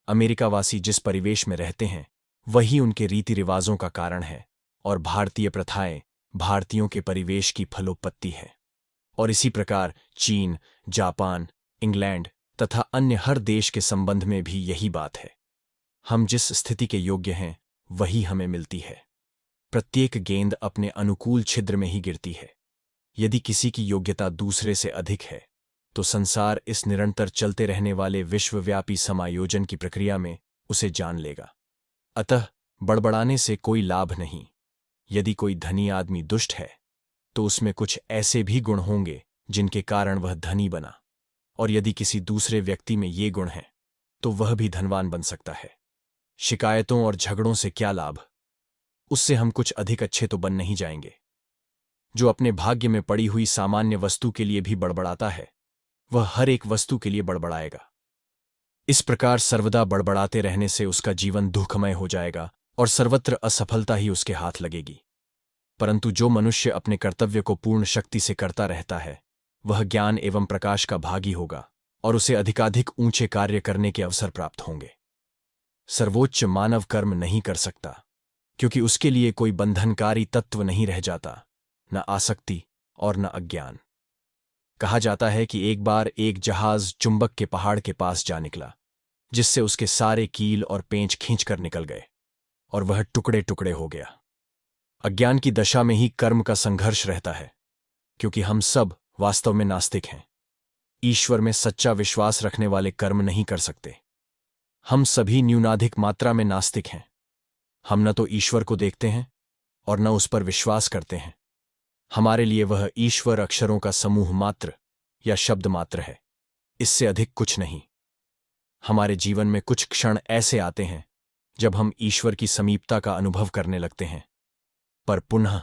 अमेरिकावासी जिस परिवेश में रहते हैं वही उनके रीति रिवाजों का कारण है, और भारतीय प्रथाएं भारतीयों के परिवेश की फलोत्पत्ति है। और इसी प्रकार चीन, जापान, इंग्लैंड तथा अन्य हर देश के संबंध में भी यही बात है। हम जिस स्थिति के योग्य हैं वही हमें मिलती है। प्रत्येक गेंद अपने अनुकूल छिद्र में ही गिरती है। यदि किसी की योग्यता दूसरे से अधिक है तो संसार इस निरंतर चलते रहने वाले विश्वव्यापी समायोजन की प्रक्रिया में उसे जान लेगा। अतः बड़बड़ाने से कोई लाभ नहीं। यदि कोई धनी आदमी दुष्ट है तो उसमें कुछ ऐसे भी गुण होंगे जिनके कारण वह धनी बना, और यदि किसी दूसरे व्यक्ति में ये गुण हैं तो वह भी धनवान बन सकता है। शिकायतों और झगड़ों से क्या लाभ? उससे हम कुछ अधिक अच्छे तो बन नहीं जाएंगे। जो अपने भाग्य में पड़ी हुई सामान्य वस्तु के लिए भी बड़बड़ाता है वह हर एक वस्तु के लिए बड़बड़ाएगा। इस प्रकार सर्वदा बड़बड़ाते रहने से उसका जीवन दुखमय हो जाएगा और सर्वत्र असफलता ही उसके हाथ लगेगी। परंतु जो मनुष्य अपने कर्तव्य को पूर्ण शक्ति से करता रहता है वह ज्ञान एवं प्रकाश का भागी होगा और उसे अधिकाधिक ऊंचे कार्य करने के अवसर प्राप्त होंगे। सर्वोच्च मानव कर्म नहीं कर सकता क्योंकि उसके लिए कोई बंधनकारी तत्व नहीं रह जाता, न आसक्ति और न अज्ञान। कहा जाता है कि एक बार एक जहाज चुंबक के पहाड़ के पास जा निकला, जिससे उसके सारे कील और पेंच खींचकर निकल गए और वह टुकड़े टुकड़े हो गया। अज्ञान की दशा में ही कर्म का संघर्ष रहता है, क्योंकि हम सब वास्तव में नास्तिक हैं। ईश्वर में सच्चा विश्वास रखने वाले कर्म नहीं कर सकते। हम सभी न्यूनाधिक मात्रा में नास्तिक हैं। हम न तो ईश्वर को देखते हैं और न उस पर विश्वास करते हैं। हमारे लिए वह ईश्वर अक्षरों का समूह मात्र या शब्द मात्र है, इससे अधिक कुछ नहीं। हमारे जीवन में कुछ क्षण ऐसे आते हैं जब हम ईश्वर की समीपता का अनुभव करने लगते हैं, पर पुनः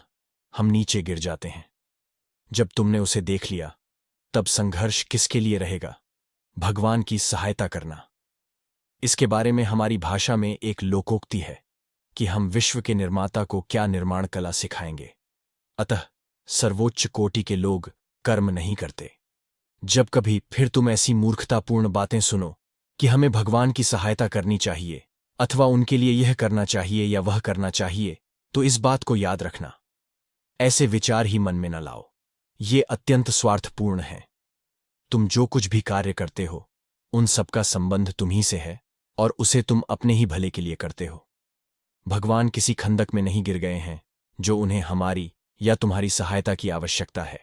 हम नीचे गिर जाते हैं। जब तुमने उसे देख लिया तब संघर्ष किसके लिए रहेगा? भगवान की सहायता करना। इसके बारे में हमारी भाषा में एक लोकोक्ति है कि हम विश्व के निर्माता को क्या निर्माण कला सिखाएंगे। अतः सर्वोच्च कोटि के लोग कर्म नहीं करते। जब कभी फिर तुम ऐसी मूर्खतापूर्ण बातें सुनो कि हमें भगवान की सहायता करनी चाहिए अथवा उनके लिए यह करना चाहिए या वह करना चाहिए, तो इस बात को याद रखना, ऐसे विचार ही मन में न लाओ। ये अत्यंत स्वार्थपूर्ण है। तुम जो कुछ भी कार्य करते हो उन सबका संबंध तुम्ही से है और उसे तुम अपने ही भले के लिए करते हो। भगवान किसी खंदक में नहीं गिर गए हैं जो उन्हें हमारी या तुम्हारी सहायता की आवश्यकता है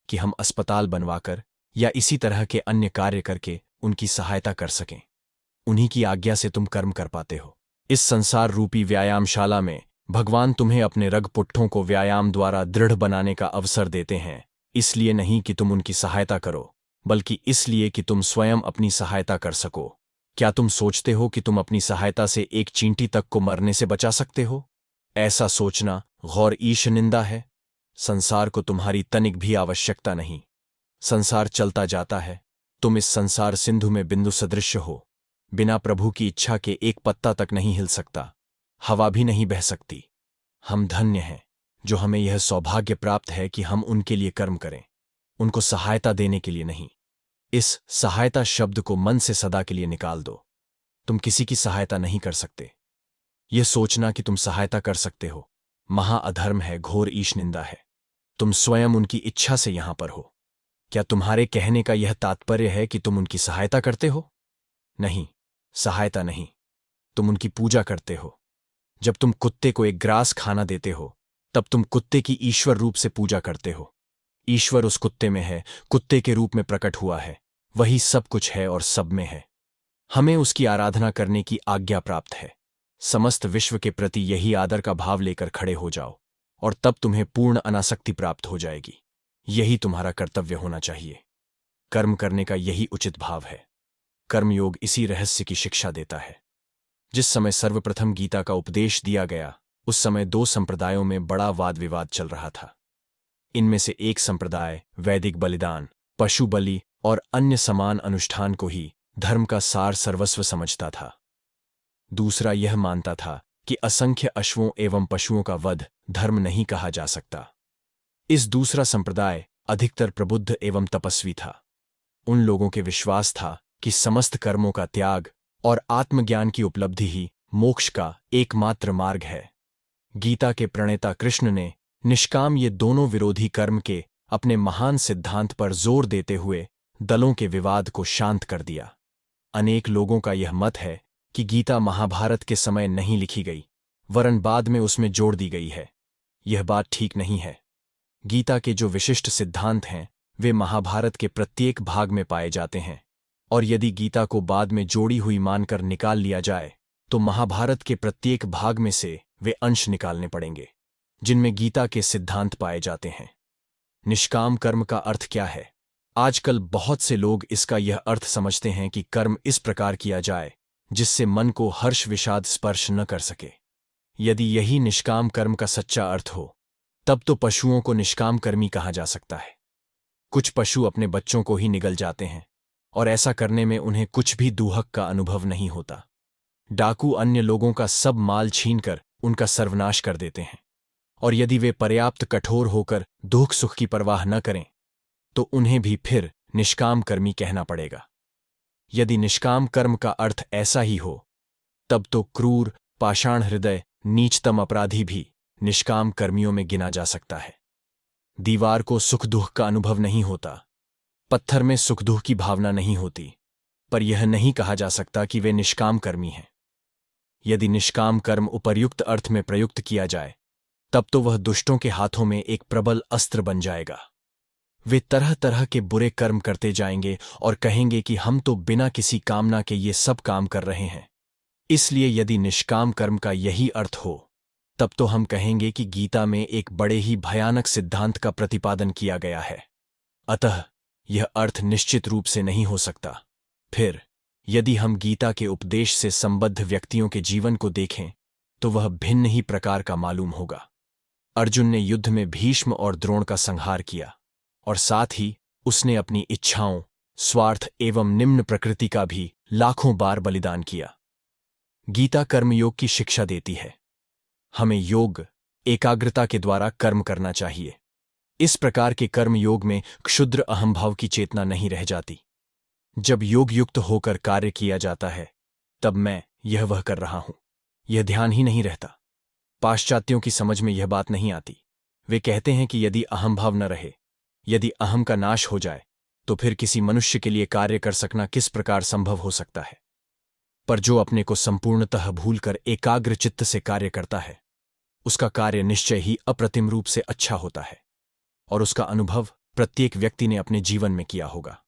कि हम अस्पताल बनवाकर या इसी तरह के अन्य कार्य करके उनकी सहायता कर सकें। उन्हीं की आज्ञा से तुम कर्म कर पाते हो। इस संसार रूपी व्यायामशाला में भगवान तुम्हें अपने रगपुट्ठों को व्यायाम द्वारा दृढ़ बनाने का अवसर देते हैं, इसलिए नहीं कि तुम उनकी सहायता करो, बल्कि इसलिए कि तुम स्वयं अपनी सहायता कर सको। क्या तुम सोचते हो कि तुम अपनी सहायता से एक चींटी तक को मरने से बचा सकते हो? ऐसा सोचना गौर ईश निंदा है। संसार को तुम्हारी तनिक भी आवश्यकता नहीं। संसार चलता जाता है, तुम इस संसार सिंधु में बिंदु सदृश हो। बिना प्रभु की इच्छा के एक पत्ता तक नहीं हिल सकता, हवा भी नहीं बह सकती। हम धन्य हैं जो हमें यह सौभाग्य प्राप्त है कि हम उनके लिए कर्म करें, उनको सहायता देने के लिए नहीं। इस सहायता शब्द को मन से सदा के लिए निकाल दो। तुम किसी की सहायता नहीं कर सकते। यह सोचना कि तुम सहायता कर सकते हो महा अधर्म है, घोर ईश निंदा है। तुम स्वयं उनकी इच्छा से यहां पर हो। क्या तुम्हारे कहने का यह तात्पर्य है कि तुम उनकी सहायता करते हो? नहीं, सहायता नहीं, तुम उनकी पूजा करते हो। जब तुम कुत्ते को एक ग्रास खाना देते हो, तब तुम कुत्ते की ईश्वर रूप से पूजा करते हो। ईश्वर उस कुत्ते में है, कुत्ते के रूप में प्रकट हुआ है, वही सब कुछ है और सब में है। हमें उसकी आराधना करने की आज्ञा प्राप्त है। समस्त विश्व के प्रति यही आदर का भाव लेकर खड़े हो जाओ और तब तुम्हें पूर्ण अनासक्ति प्राप्त हो जाएगी। यही तुम्हारा कर्तव्य होना चाहिए। कर्म करने का यही उचित भाव है। कर्मयोग इसी रहस्य की शिक्षा देता है। जिस समय सर्वप्रथम गीता का उपदेश दिया गया, उस समय दो संप्रदायों में बड़ा वाद विवाद चल रहा था। इनमें से एक संप्रदाय वैदिक बलिदान, पशु बलि और अन्य समान अनुष्ठान को ही धर्म का सार सर्वस्व समझता था। दूसरा यह मानता था कि असंख्य अश्वों एवं पशुओं का वध धर्म नहीं कहा जा सकता। इस दूसरा संप्रदाय अधिकतर प्रबुद्ध एवं तपस्वी था। उन लोगों के विश्वास था कि समस्त कर्मों का त्याग और आत्मज्ञान की उपलब्धि ही मोक्ष का एकमात्र मार्ग है। गीता के प्रणेता कृष्ण ने निष्काम ये दोनों विरोधी कर्म के अपने महान सिद्धांत पर जोर देते हुए दलों के विवाद को शांत कर दिया। अनेक लोगों का यह मत है कि गीता महाभारत के समय नहीं लिखी गई, वरन बाद में उसमें जोड़ दी गई है। यह बात ठीक नहीं है। गीता के जो विशिष्ट सिद्धांत हैं, वे महाभारत के प्रत्येक भाग में पाए जाते हैं, और यदि गीता को बाद में जोड़ी हुई मानकर निकाल लिया जाए, तो महाभारत के प्रत्येक भाग में से वे अंश निकालने पड़ेंगे जिनमें गीता के सिद्धांत पाए जाते हैं। निष्काम कर्म का अर्थ क्या है? आजकल बहुत से लोग इसका यह अर्थ समझते हैं कि कर्म इस प्रकार किया जाए जिससे मन को हर्ष विषाद स्पर्श न कर सके। यदि यही निष्काम कर्म का सच्चा अर्थ हो, तब तो पशुओं को निष्काम कर्मी कहा जा सकता है। कुछ पशु अपने बच्चों को ही निगल जाते हैं और ऐसा करने में उन्हें कुछ भी दुहक का अनुभव नहीं होता। डाकू अन्य लोगों का सब माल छीनकर उनका सर्वनाश कर देते हैं, और यदि वे पर्याप्त कठोर होकर दुख सुख की परवाह न करें, तो उन्हें भी फिर निष्काम कर्मी कहना पड़ेगा। यदि निष्काम कर्म का अर्थ ऐसा ही हो, तब तो क्रूर, पाषाण हृदय, नीचतम अपराधी भी निष्काम कर्मियों में गिना जा सकता है। दीवार को सुख दुख का अनुभव नहीं होता, पत्थर में सुख दुख की भावना नहीं होती, पर यह नहीं कहा जा सकता कि वे निष्काम कर्मी हैं। यदि निष्काम कर्म उपर्युक्त अर्थ में प्रयुक्त किया जाए, तब तो वह दुष्टों के हाथों में एक प्रबल अस्त्र बन जाएगा। वे तरह तरह के बुरे कर्म करते जाएंगे और कहेंगे कि हम तो बिना किसी कामना के ये सब काम कर रहे हैं। इसलिए यदि निष्काम कर्म का यही अर्थ हो, तब तो हम कहेंगे कि गीता में एक बड़े ही भयानक सिद्धांत का प्रतिपादन किया गया है। अतः यह अर्थ निश्चित रूप से नहीं हो सकता। फिर यदि हम गीता के उपदेश से संबद्ध व्यक्तियों के जीवन को देखें, तो वह भिन्न ही प्रकार का मालूम होगा। अर्जुन ने युद्ध में भीष्म और द्रोण का संहार किया, और साथ ही उसने अपनी इच्छाओं, स्वार्थ एवं निम्न प्रकृति का भी लाखों बार बलिदान किया। गीता कर्मयोग की शिक्षा देती है। हमें योग, एकाग्रता के द्वारा कर्म करना चाहिए। इस प्रकार के कर्मयोग में क्षुद्र अहंभाव की चेतना नहीं रह जाती। जब योग युक्त होकर कार्य किया जाता है, तब मैं यह वह कर रहा हूं, यह ध्यान ही नहीं रहता। पाश्चात्यों की समझ में यह बात नहीं आती। वे कहते हैं कि यदि अहंभाव न रहे, यदि अहम का नाश हो जाए, तो फिर किसी मनुष्य के लिए कार्य कर सकना किस प्रकार संभव हो सकता है। पर जो अपने को संपूर्णतः भूलकर एकाग्र चित्त से कार्य करता है, उसका कार्य निश्चय ही अप्रतिम रूप से अच्छा होता है, और उसका अनुभव प्रत्येक व्यक्ति ने अपने जीवन में किया होगा।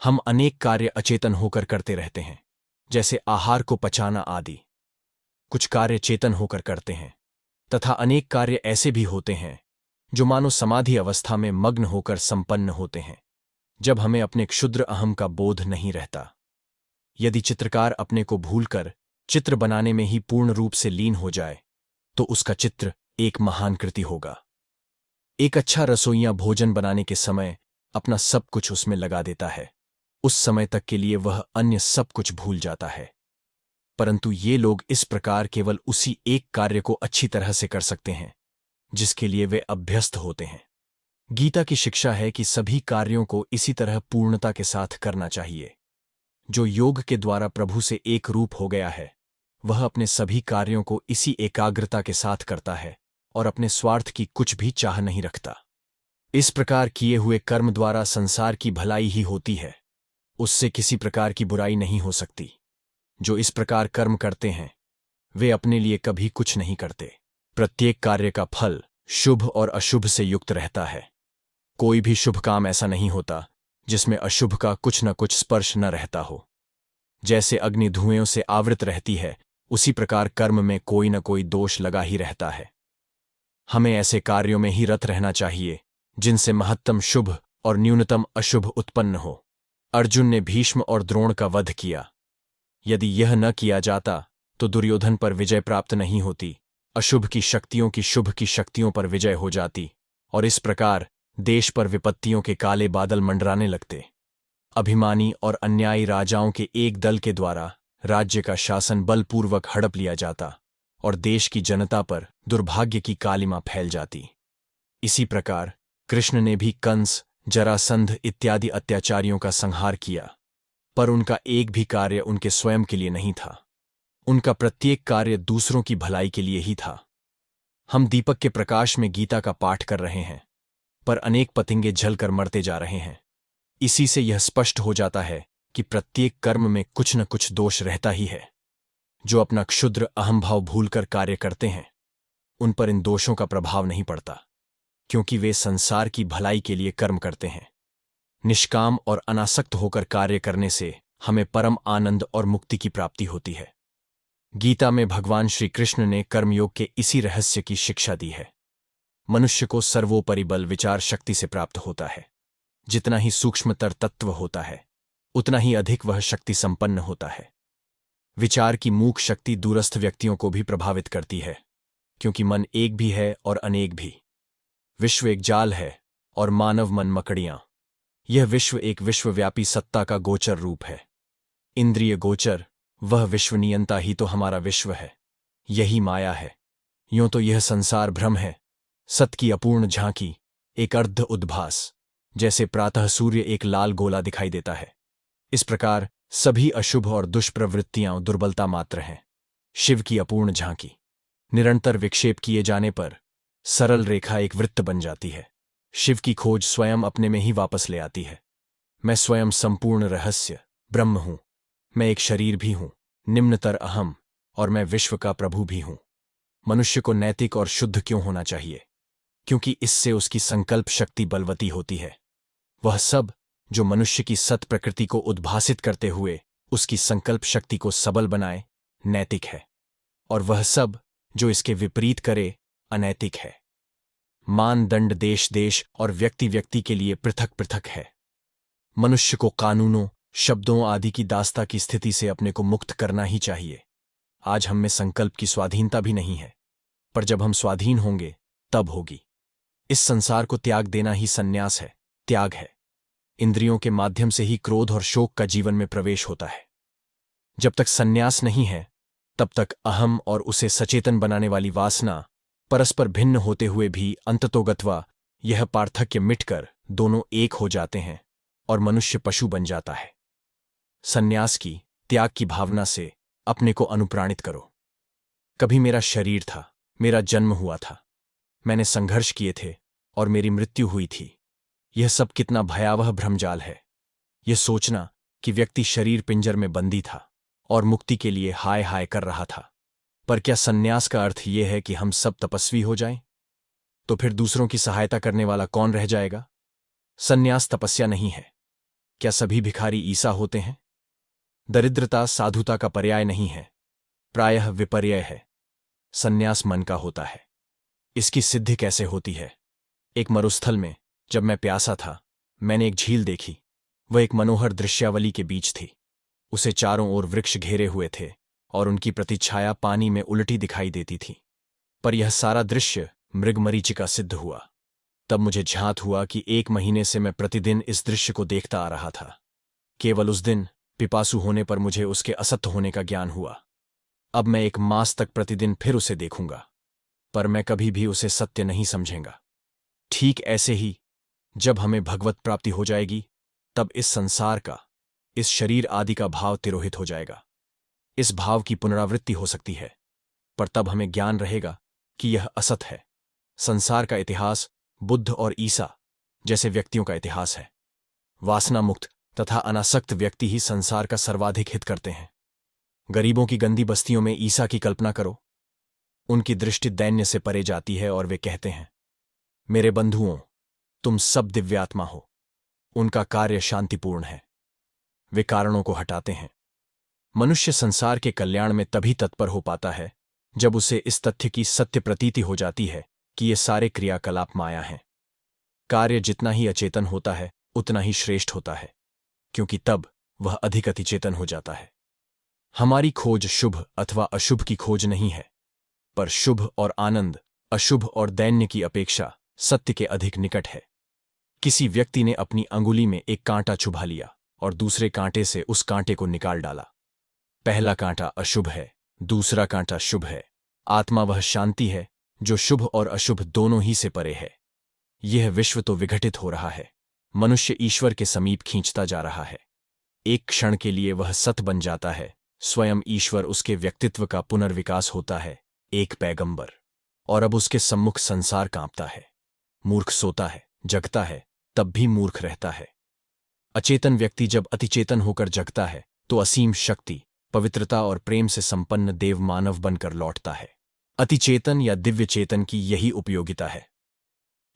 हम अनेक कार्य अचेतन होकर करते रहते हैं, जैसे आहार को पचाना आदि। कुछ कार्य चेतन होकर करते हैं, तथा अनेक कार्य ऐसे भी होते हैं जो मानो समाधि अवस्था में मग्न होकर संपन्न होते हैं, जब हमें अपने क्षुद्र अहम का बोध नहीं रहता। यदि चित्रकार अपने को भूलकर चित्र बनाने में ही पूर्ण रूप से लीन हो जाए, तो उसका चित्र एक महान कृति होगा। एक अच्छा रसोइया भोजन बनाने के समय अपना सब कुछ उसमें लगा देता है, उस समय तक के लिए वह अन्य सब कुछ भूल जाता है। परंतु ये लोग इस प्रकार केवल उसी एक कार्य को अच्छी तरह से कर सकते हैं जिसके लिए वे अभ्यस्त होते हैं। गीता की शिक्षा है कि सभी कार्यों को इसी तरह पूर्णता के साथ करना चाहिए। जो योग के द्वारा प्रभु से एक रूप हो गया है, वह अपने सभी कार्यों को इसी एकाग्रता के साथ करता है और अपने स्वार्थ की कुछ भी चाह नहीं रखता। इस प्रकार किए हुए कर्म द्वारा संसार की भलाई ही होती है, उससे किसी प्रकार की बुराई नहीं हो सकती। जो इस प्रकार कर्म करते हैं वे अपने लिए कभी कुछ नहीं करते। प्रत्येक कार्य का फल शुभ और अशुभ से युक्त रहता है। कोई भी शुभ काम ऐसा नहीं होता जिसमें अशुभ का कुछ न कुछ स्पर्श न रहता हो। जैसे अग्नि धुएं से आवृत रहती है, उसी प्रकार कर्म में कोई न कोई दोष लगा ही रहता है। हमें ऐसे कार्यों में ही रत रहना चाहिए जिनसे महत्तम शुभ और न्यूनतम अशुभ उत्पन्न हो। अर्जुन ने भीष्म और द्रोण का वध किया। यदि यह न किया जाता तो दुर्योधन पर विजय प्राप्त नहीं होती, अशुभ की शक्तियों की शुभ की शक्तियों पर विजय हो जाती और इस प्रकार देश पर विपत्तियों के काले बादल मंडराने लगते। अभिमानी और अन्यायी राजाओं के एक दल के द्वारा राज्य का शासन बलपूर्वक हड़प लिया जाता और देश की जनता पर दुर्भाग्य की कालिमा फैल जाती। इसी प्रकार कृष्ण ने भी कंस, जरासंध इत्यादि अत्याचारियों का संहार किया, पर उनका एक भी कार्य उनके स्वयं के लिए नहीं था। उनका प्रत्येक कार्य दूसरों की भलाई के लिए ही था। हम दीपक के प्रकाश में गीता का पाठ कर रहे हैं, पर अनेक पतंगे जलकर मरते जा रहे हैं। इसी से यह स्पष्ट हो जाता है कि प्रत्येक कर्म में कुछ न कुछ दोष रहता ही है। जो अपना क्षुद्र अहंभाव भूलकर कार्य करते हैं, उन पर इन दोषों का प्रभाव नहीं पड़ता, क्योंकि वे संसार की भलाई के लिए कर्म करते हैं। निष्काम और अनासक्त होकर कार्य करने से हमें परम आनंद और मुक्ति की प्राप्ति होती है। गीता में भगवान श्री कृष्ण ने कर्मयोग के इसी रहस्य की शिक्षा दी है। मनुष्य को सर्वोपरि बल विचार शक्ति से प्राप्त होता है। जितना ही सूक्ष्मतर तत्व होता है, उतना ही अधिक वह शक्ति संपन्न होता है। विचार की मूक शक्ति दूरस्थ व्यक्तियों को भी प्रभावित करती है, क्योंकि मन एक भी है और अनेक भी। विश्व एक जाल है और मानव मन मकड़ियां। यह विश्व एक विश्वव्यापी सत्ता का गोचर रूप है। इंद्रिय गोचर वह विश्वनियंता ही तो हमारा विश्व है, यही माया है। यूं तो यह संसार भ्रम है, सत की अपूर्ण झांकी, एक अर्ध उद्भास। जैसे प्रातः सूर्य एक लाल गोला दिखाई देता है, इस प्रकार सभी अशुभ और दुष्प्रवृत्तियां दुर्बलता मात्र हैं, शिव की अपूर्ण झांकी। निरंतर विक्षेप किए जाने पर सरल रेखा एक वृत्त बन जाती है। शिव की खोज स्वयं अपने में ही वापस ले आती है। मैं स्वयं संपूर्ण रहस्य ब्रह्म हूं। मैं एक शरीर भी हूं, निम्नतर अहम, और मैं विश्व का प्रभु भी हूं। मनुष्य को नैतिक और शुद्ध क्यों होना चाहिए? क्योंकि इससे उसकी संकल्प शक्ति बलवती होती है। वह सब जो मनुष्य की सत प्रकृति को उद्भासित करते हुए उसकी संकल्प शक्ति को सबल बनाए, नैतिक है, और वह सब जो इसके विपरीत करे, अनैतिक है। मानदंड देश देश और व्यक्ति व्यक्ति के लिए पृथक पृथक है। मनुष्य को कानूनों, शब्दों आदि की दास्ता की स्थिति से अपने को मुक्त करना ही चाहिए। आज हम में संकल्प की स्वाधीनता भी नहीं है, पर जब हम स्वाधीन होंगे तब होगी। इस संसार को त्याग देना ही सन्यास है, त्याग है। इंद्रियों के माध्यम से ही क्रोध और शोक का जीवन में प्रवेश होता है। जब तक सन्यास नहीं है, तब तक अहम और उसे सचेतन बनाने वाली वासना परस्पर भिन्न होते हुए भी अंततोगत्वा यह पार्थक्य मिटकर दोनों एक हो जाते हैं और मनुष्य पशु बन जाता है। सन्यास की, त्याग की भावना से अपने को अनुप्राणित करो। कभी मेरा शरीर था, मेरा जन्म हुआ था, मैंने संघर्ष किए थे और मेरी मृत्यु हुई थी। यह सब कितना भयावह भ्रमजाल है। यह सोचना कि व्यक्ति शरीर पिंजर में बंदी था और मुक्ति के लिए हाय हाय कर रहा था। पर क्या सन्यास का अर्थ यह है कि हम सब तपस्वी हो जाएं? तो फिर दूसरों की सहायता करने वाला कौन रह जाएगा? सन्यास तपस्या नहीं है। क्या सभी भिखारी ईसा होते हैं? दरिद्रता साधुता का पर्याय नहीं है, प्रायः विपर्यय है। सन्यास मन का होता है। इसकी सिद्धि कैसे होती है? एक मरुस्थल में जब मैं प्यासा था, मैंने एक झील देखी। वह एक मनोहर दृश्यावली के बीच थी। उसे चारों ओर वृक्ष घेरे हुए थे और उनकी प्रतिछाया पानी में उलटी दिखाई देती थी। पर यह सारा दृश्य मृगमरीचिका सिद्ध हुआ। तब मुझे झांत हुआ कि 1 महीने से मैं प्रतिदिन इस दृश्य को देखता आ रहा था। केवल उस दिन पिपासु होने पर मुझे उसके असत्य होने का ज्ञान हुआ। अब मैं 1 मास तक प्रतिदिन फिर उसे देखूंगा, पर मैं कभी भी उसे सत्य नहीं समझेंगा। ठीक ऐसे ही जब हमें भगवत प्राप्ति हो जाएगी, तब इस संसार का, इस शरीर आदि का भाव तिरोहित हो जाएगा। इस भाव की पुनरावृत्ति हो सकती है, पर तब हमें ज्ञान रहेगा कि यह असत है। संसार का इतिहास बुद्ध और ईसा जैसे व्यक्तियों का इतिहास है। वासना मुक्त तथा अनासक्त व्यक्ति ही संसार का सर्वाधिक हित करते हैं। गरीबों की गंदी बस्तियों में ईसा की कल्पना करो। उनकी दृष्टि दैन्य से परे जाती है और वे कहते हैं, मेरे बंधुओं, तुम सब दिव्यात्मा हो। उनका कार्य शांतिपूर्ण है। वे कारणों को हटाते हैं। मनुष्य संसार के कल्याण में तभी तत्पर हो पाता है जब उसे इस तथ्य की सत्य प्रतीति हो जाती है कि ये सारे क्रियाकलाप माया हैं। कार्य जितना ही अचेतन होता है उतना ही श्रेष्ठ होता है, क्योंकि तब वह अधिक अतिचेतन हो जाता है। हमारी खोज शुभ अथवा अशुभ की खोज नहीं है, पर शुभ और आनंद अशुभ और दैन्य की अपेक्षा सत्य के अधिक निकट है। किसी व्यक्ति ने अपनी अंगुली में एक कांटा चुभा लिया और दूसरे कांटे से उस कांटे को निकाल डाला। पहला कांटा अशुभ है, दूसरा कांटा शुभ है। आत्मा वह शांति है जो शुभ और अशुभ दोनों ही से परे है। यह विश्व तो विघटित हो रहा है, मनुष्य ईश्वर के समीप खींचता जा रहा है। एक क्षण के लिए वह सत बन जाता है, स्वयं ईश्वर उसके व्यक्तित्व का पुनर्विकास होता है, एक पैगंबर। और अब उसके सम्मुख संसार कांपता है। मूर्ख सोता है, जगता है, तब भी मूर्ख रहता है। अचेतन व्यक्ति जब अतिचेतन होकर जगता है तो असीम शक्ति, पवित्रता और प्रेम से संपन्न देव मानव बनकर लौटता है। अतिचेतन या दिव्य चेतन की यही उपयोगिता है।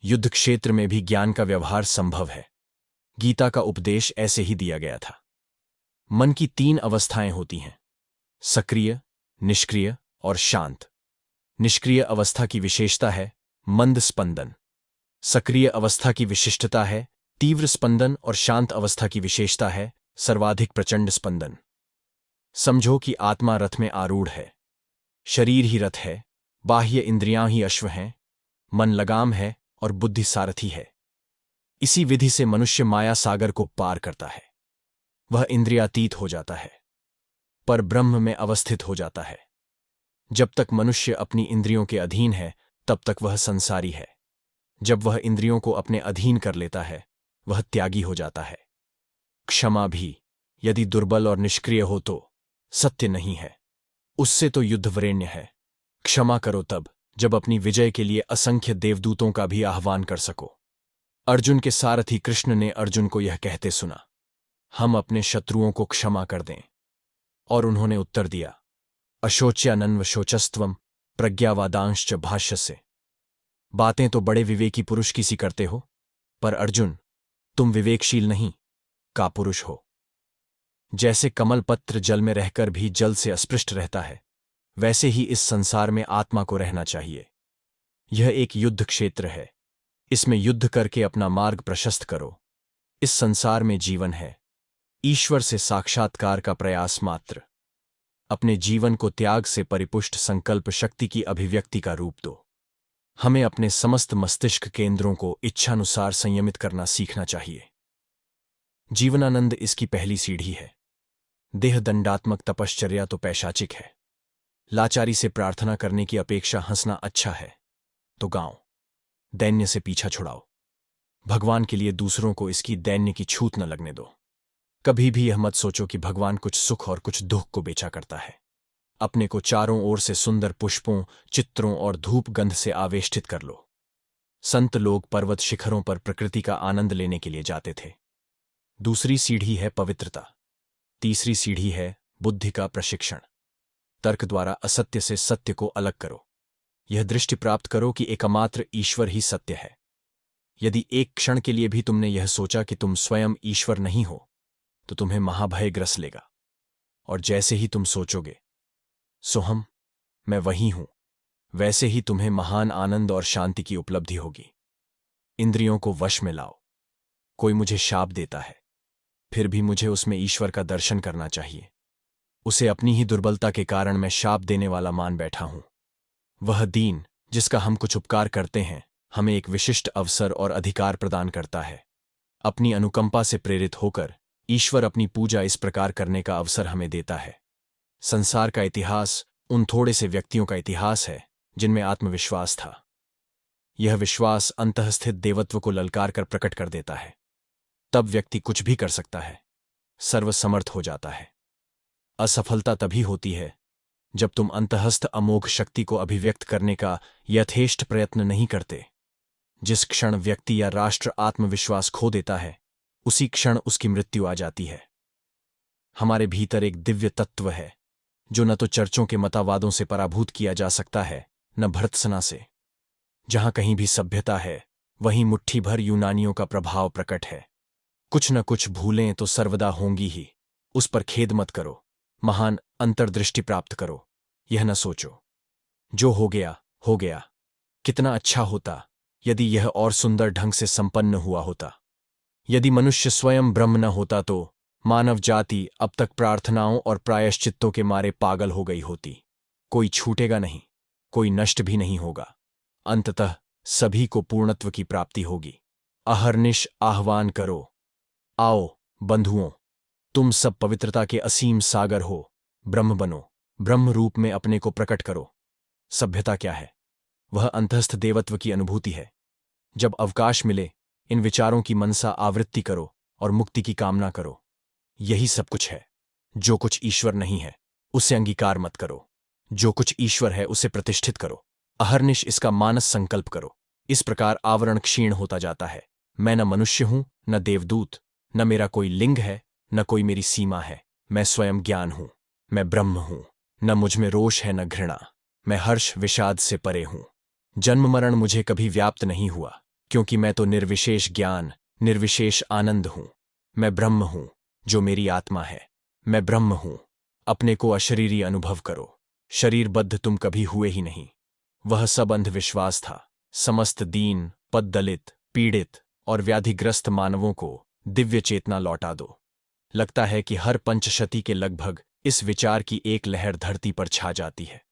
युद्ध क्षेत्र में भी ज्ञान का व्यवहार संभव है। गीता का उपदेश ऐसे ही दिया गया था। मन की 3 अवस्थाएं होती हैं, सक्रिय, निष्क्रिय और शांत। निष्क्रिय अवस्था की विशेषता है मंद स्पंदन। सक्रिय अवस्था की विशिष्टता है तीव्र स्पंदन और शांत अवस्था की विशेषता है सर्वाधिक प्रचंड स्पंदन। समझो कि आत्मा रथ में आरूढ़ है। शरीर ही रथ है, बाह्य इंद्रियां ही अश्व हैं, मन लगाम है और बुद्धि सारथी है। इसी विधि से मनुष्य माया सागर को पार करता है। वह इंद्रियातीत हो जाता है, पर ब्रह्म में अवस्थित हो जाता है। जब तक मनुष्य अपनी इंद्रियों के अधीन है, तब तक वह संसारी है। जब वह इंद्रियों को अपने अधीन कर लेता है, वह त्यागी हो जाता है। क्षमा भी यदि दुर्बल और निष्क्रिय हो तो सत्य नहीं है, उससे तो युद्धवरेण्य है। क्षमा करो तब जब अपनी विजय के लिए असंख्य देवदूतों का भी आह्वान कर सको। अर्जुन के सारथी कृष्ण ने अर्जुन को यह कहते सुना, हम अपने शत्रुओं को क्षमा कर दें। और उन्होंने उत्तर दिया, अशोच्यानन्व शोचस्त्वम प्रज्ञावादांश्च भाष्यसे। बातें तो बड़े विवेकी पुरुष की सी करते हो, पर अर्जुन, तुम विवेकशील नहीं, कापुरुष हो। जैसे कमल पत्र जल में रहकर भी जल से अस्पृष्ट रहता है, वैसे ही इस संसार में आत्मा को रहना चाहिए। यह एक युद्ध क्षेत्र है, इसमें युद्ध करके अपना मार्ग प्रशस्त करो। इस संसार में जीवन है, ईश्वर से साक्षात्कार का प्रयास मात्र। अपने जीवन को त्याग से परिपुष्ट संकल्प शक्ति की अभिव्यक्ति का रूप दो। हमें अपने समस्त मस्तिष्क केंद्रों को इच्छानुसार संयमित करना सीखना चाहिए। जीवनानंद इसकी पहली सीढ़ी है। देहदंडात्मक तपश्चर्या तो पैशाचिक है। लाचारी से प्रार्थना करने की अपेक्षा हंसना अच्छा है, तो गाओ। दैन्य से पीछा छुड़ाओ। भगवान के लिए दूसरों को इसकी दैन्य की छूत न लगने दो। कभी भी यह मत सोचो कि भगवान कुछ सुख और कुछ दुख को बेचा करता है। अपने को चारों ओर से सुंदर पुष्पों, चित्रों और धूप गंध से आवेष्टित कर लो। संत लोग पर्वत शिखरों पर प्रकृति का आनंद लेने के लिए जाते थे। दूसरी सीढ़ी है पवित्रता। तीसरी सीढ़ी है बुद्धि का प्रशिक्षण। तर्क द्वारा असत्य से सत्य को अलग करो। यह दृष्टि प्राप्त करो कि एकमात्र ईश्वर ही सत्य है। यदि एक क्षण के लिए भी तुमने यह सोचा कि तुम स्वयं ईश्वर नहीं हो, तो तुम्हें महाभय ग्रस लेगा। और जैसे ही तुम सोचोगे, सोहम, मैं वही हूं, वैसे ही तुम्हें महान आनंद और शांति की उपलब्धि होगी। इंद्रियों को वश में लाओ। कोई मुझे शाप देता है, फिर भी मुझे उसमें ईश्वर का दर्शन करना चाहिए। उसे अपनी ही दुर्बलता के कारण मैं शाप देने वाला मान बैठा हूं। वह दीन, जिसका हम कुछ उपकार करते हैं, हमें एक विशिष्ट अवसर और अधिकार प्रदान करता है। अपनी अनुकंपा से प्रेरित होकर ईश्वर अपनी पूजा इस प्रकार करने का अवसर हमें देता है। संसार का इतिहास उन थोड़े से व्यक्तियों का इतिहास है जिनमें आत्मविश्वास था। यह विश्वास अंतःस्थित देवत्व को ललकार कर प्रकट कर देता है। तब व्यक्ति कुछ भी कर सकता है, सर्वसमर्थ हो जाता है। असफलता तभी होती है जब तुम अंतःस्थ अमोघ शक्ति को अभिव्यक्त करने का यथेष्ट प्रयत्न नहीं करते। जिस क्षण व्यक्ति या राष्ट्र आत्मविश्वास खो देता है, उसी क्षण उसकी मृत्यु आ जाती है। हमारे भीतर एक दिव्य तत्व है जो न तो चर्चों के मतावादों से पराभूत किया जा सकता है, न भर्त्सना से। जहां कहीं भी सभ्यता है, वहीं मुट्ठी भर यूनानियों का प्रभाव प्रकट है। कुछ न कुछ भूलें तो सर्वदा होंगी ही। उस पर खेद मत करो, महान अंतर्दृष्टि प्राप्त करो। यह न सोचो जो हो गया हो गया, कितना अच्छा होता यदि यह और सुंदर ढंग से संपन्न हुआ होता। यदि मनुष्य स्वयं ब्रह्म न होता तो मानव जाति अब तक प्रार्थनाओं और प्रायश्चित्तों के मारे पागल हो गई होती। कोई छूटेगा नहीं, कोई नष्ट भी नहीं होगा। अंततः सभी को पूर्णत्व की प्राप्ति होगी। अहर्निश आह्वान करो, आओ बंधुओं, तुम सब पवित्रता के असीम सागर हो, ब्रह्म बनो, ब्रह्म रूप में अपने को प्रकट करो। सभ्यता क्या है? वह अंतस्थ देवत्व की अनुभूति है। जब अवकाश मिले, इन विचारों की मनसा आवृत्ति करो और मुक्ति की कामना करो। यही सब कुछ है। जो कुछ ईश्वर नहीं है, उसे अंगीकार मत करो। जो कुछ ईश्वर है, उसे प्रतिष्ठित करो। अहर्निश इसका मानस संकल्प करो। इस प्रकार आवरण क्षीण होता जाता है। मैं न मनुष्य हूं, न देवदूत, न मेरा कोई लिंग है, न कोई मेरी सीमा है। मैं स्वयं ज्ञान हूं, मैं ब्रह्म हूं। न मुझ में रोष है, न घृणा। मैं हर्ष विषाद से परे हूं। जन्म मरण मुझे कभी व्याप्त नहीं हुआ, क्योंकि मैं तो निर्विशेष ज्ञान, निर्विशेष आनंद हूं। मैं ब्रह्म हूं, जो मेरी आत्मा है। मैं ब्रह्म हूं। अपने को अशरीरी अनुभव करो। शरीरबद्ध तुम कभी हुए ही नहीं। वह सब अंधविश्वास था। समस्त दीन, पद्दलित, पीड़ित और व्याधिग्रस्त मानवों को दिव्य चेतना लौटा दो। लगता है कि हर पंचशती के लगभग इस विचार की एक लहर धरती पर छा जाती है।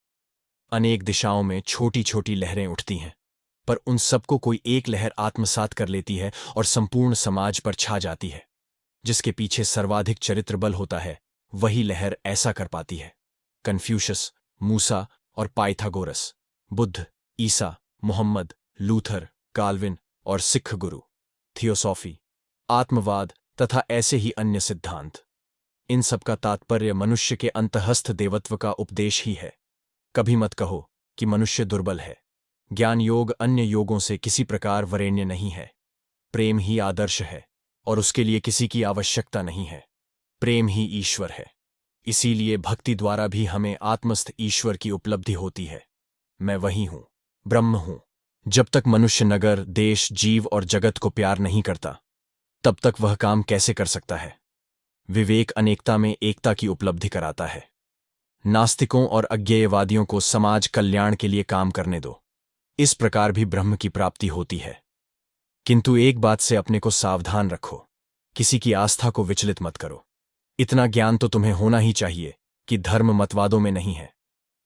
अनेक दिशाओं में छोटी छोटी लहरें उठती हैं, पर उन सबको कोई एक लहर आत्मसात कर लेती है और संपूर्ण समाज पर छा जाती है। जिसके पीछे सर्वाधिक चरित्र बल होता है, वही लहर ऐसा कर पाती है। कन्फ्यूशस, मूसा और पाइथागोरस, बुद्ध, ईसा, मोहम्मद, लूथर, काल्विन और सिख गुरु, थियोसॉफी, आत्मवाद तथा ऐसे ही अन्य सिद्धांत। इन सब का तात्पर्य मनुष्य के अंतःस्थ देवत्व का उपदेश ही है। कभी मत कहो कि मनुष्य दुर्बल है। ज्ञान योग अन्य योगों से किसी प्रकार वरेण्य नहीं है। प्रेम ही आदर्श है और उसके लिए किसी की आवश्यकता नहीं है। प्रेम ही ईश्वर है। इसीलिए भक्ति द्वारा भी हमें आत्मस्थ ईश्वर की उपलब्धि होती है। मैं वही हूं, ब्रह्म हूं। जब तक मनुष्य नगर, देश, जीव और जगत को प्यार नहीं करता, तब तक वह काम कैसे कर सकता है? विवेक अनेकता में एकता की उपलब्धि कराता है। नास्तिकों और अज्ञेयवादियों को समाज कल्याण के लिए काम करने दो। इस प्रकार भी ब्रह्म की प्राप्ति होती है। किंतु एक बात से अपने को सावधान रखो, किसी की आस्था को विचलित मत करो। इतना ज्ञान तो तुम्हें होना ही चाहिए कि धर्म मतवादों में नहीं है।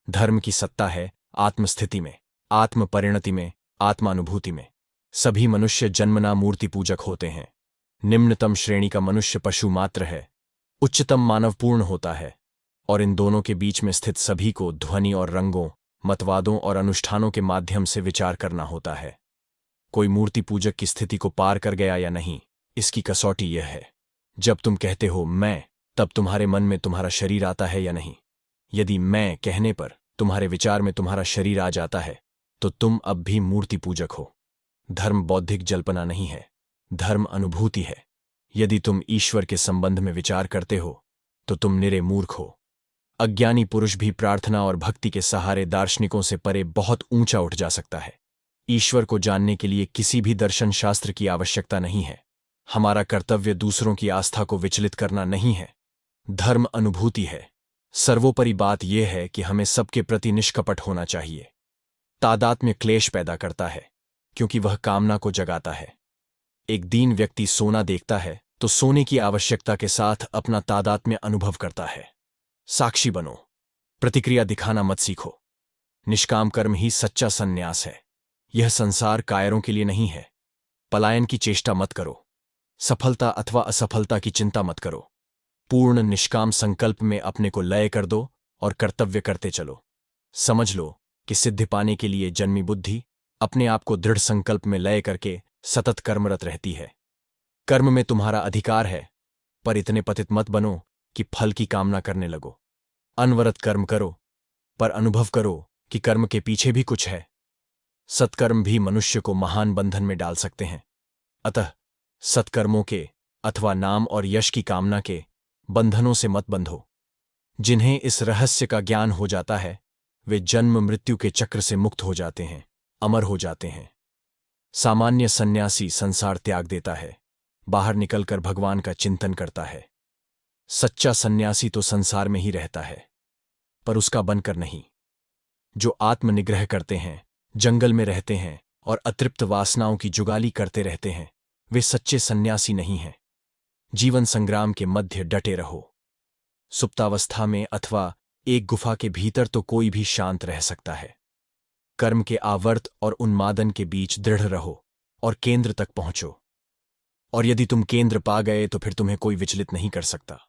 धर्म की सत्ता है आत्मस्थिति में, आत्म परिणति में, आत्मानुभूति में। सभी मनुष्य जन्मना मूर्ति पूजक होते हैं। निम्नतम श्रेणी का मनुष्य पशु मात्र है, उच्चतम मानव पूर्ण होता है, और इन दोनों के बीच में स्थित सभी को ध्वनि और रंगों, मतवादों और अनुष्ठानों के माध्यम से विचार करना होता है। कोई मूर्ति पूजक की स्थिति को पार कर गया या नहीं, इसकी कसौटी यह है, जब तुम कहते हो मैं, तब तुम्हारे मन में तुम्हारा शरीर आता है या नहीं। यदि मैं कहने पर तुम्हारे विचार में तुम्हारा शरीर आ जाता है, तो तुम अब भी मूर्ति पूजक हो। धर्म बौद्धिक जल्पना नहीं है, धर्म अनुभूति है। यदि तुम ईश्वर के संबंध में विचार करते हो, तो तुम निरे मूर्ख हो। अज्ञानी पुरुष भी प्रार्थना और भक्ति के सहारे दार्शनिकों से परे बहुत ऊंचा उठ जा सकता है। ईश्वर को जानने के लिए किसी भी दर्शन शास्त्र की आवश्यकता नहीं है। हमारा कर्तव्य दूसरों की आस्था को विचलित करना नहीं है। धर्म अनुभूति है। सर्वोपरि बात यह है कि हमें सबके प्रति निष्कपट होना चाहिए। तादात्म्य क्लेश पैदा करता है, क्योंकि वह कामना को जगाता है। एक दीन व्यक्ति सोना देखता है तो सोने की आवश्यकता के साथ अपना तादात्म्य अनुभव करता है। साक्षी बनो, प्रतिक्रिया दिखाना मत सीखो। निष्काम कर्म ही सच्चा संन्यास है। यह संसार कायरों के लिए नहीं है। पलायन की चेष्टा मत करो। सफलता अथवा असफलता की चिंता मत करो। पूर्ण निष्काम संकल्प में अपने को लय कर दो और कर्तव्य करते चलो। समझ लो कि सिद्धि पाने के लिए जन्मी बुद्धि अपने आप को दृढ़ संकल्प में लय करके सतत कर्मरत रहती है। कर्म में तुम्हारा अधिकार है, पर इतने पतित मत बनो कि फल की कामना करने लगो। अनवरत कर्म करो, पर अनुभव करो कि कर्म के पीछे भी कुछ है। सत्कर्म भी मनुष्य को महान बंधन में डाल सकते हैं। अतः सत्कर्मों के अथवा नाम और यश की कामना के बंधनों से मत बंधो। जिन्हें इस रहस्य का ज्ञान हो जाता है वे जन्म मृत्यु के चक्र से मुक्त हो जाते हैं, अमर हो जाते हैं। सामान्य सन्यासी संसार त्याग देता है, बाहर निकलकर भगवान का चिंतन करता है। सच्चा सन्यासी तो संसार में ही रहता है, पर उसका बनकर नहीं। जो आत्मनिग्रह करते हैं, जंगल में रहते हैं और अतृप्त वासनाओं की जुगाली करते रहते हैं, वे सच्चे सन्यासी नहीं हैं। जीवन संग्राम के मध्य डटे रहो। सुप्तावस्था में अथवा एक गुफा के भीतर तो कोई भी शांत रह सकता है। कर्म के आवर्त और उन्मादन के बीच दृढ़ रहो और केंद्र तक पहुंचो। और यदि तुम केंद्र पा गए तो फिर तुम्हें कोई विचलित नहीं कर सकता।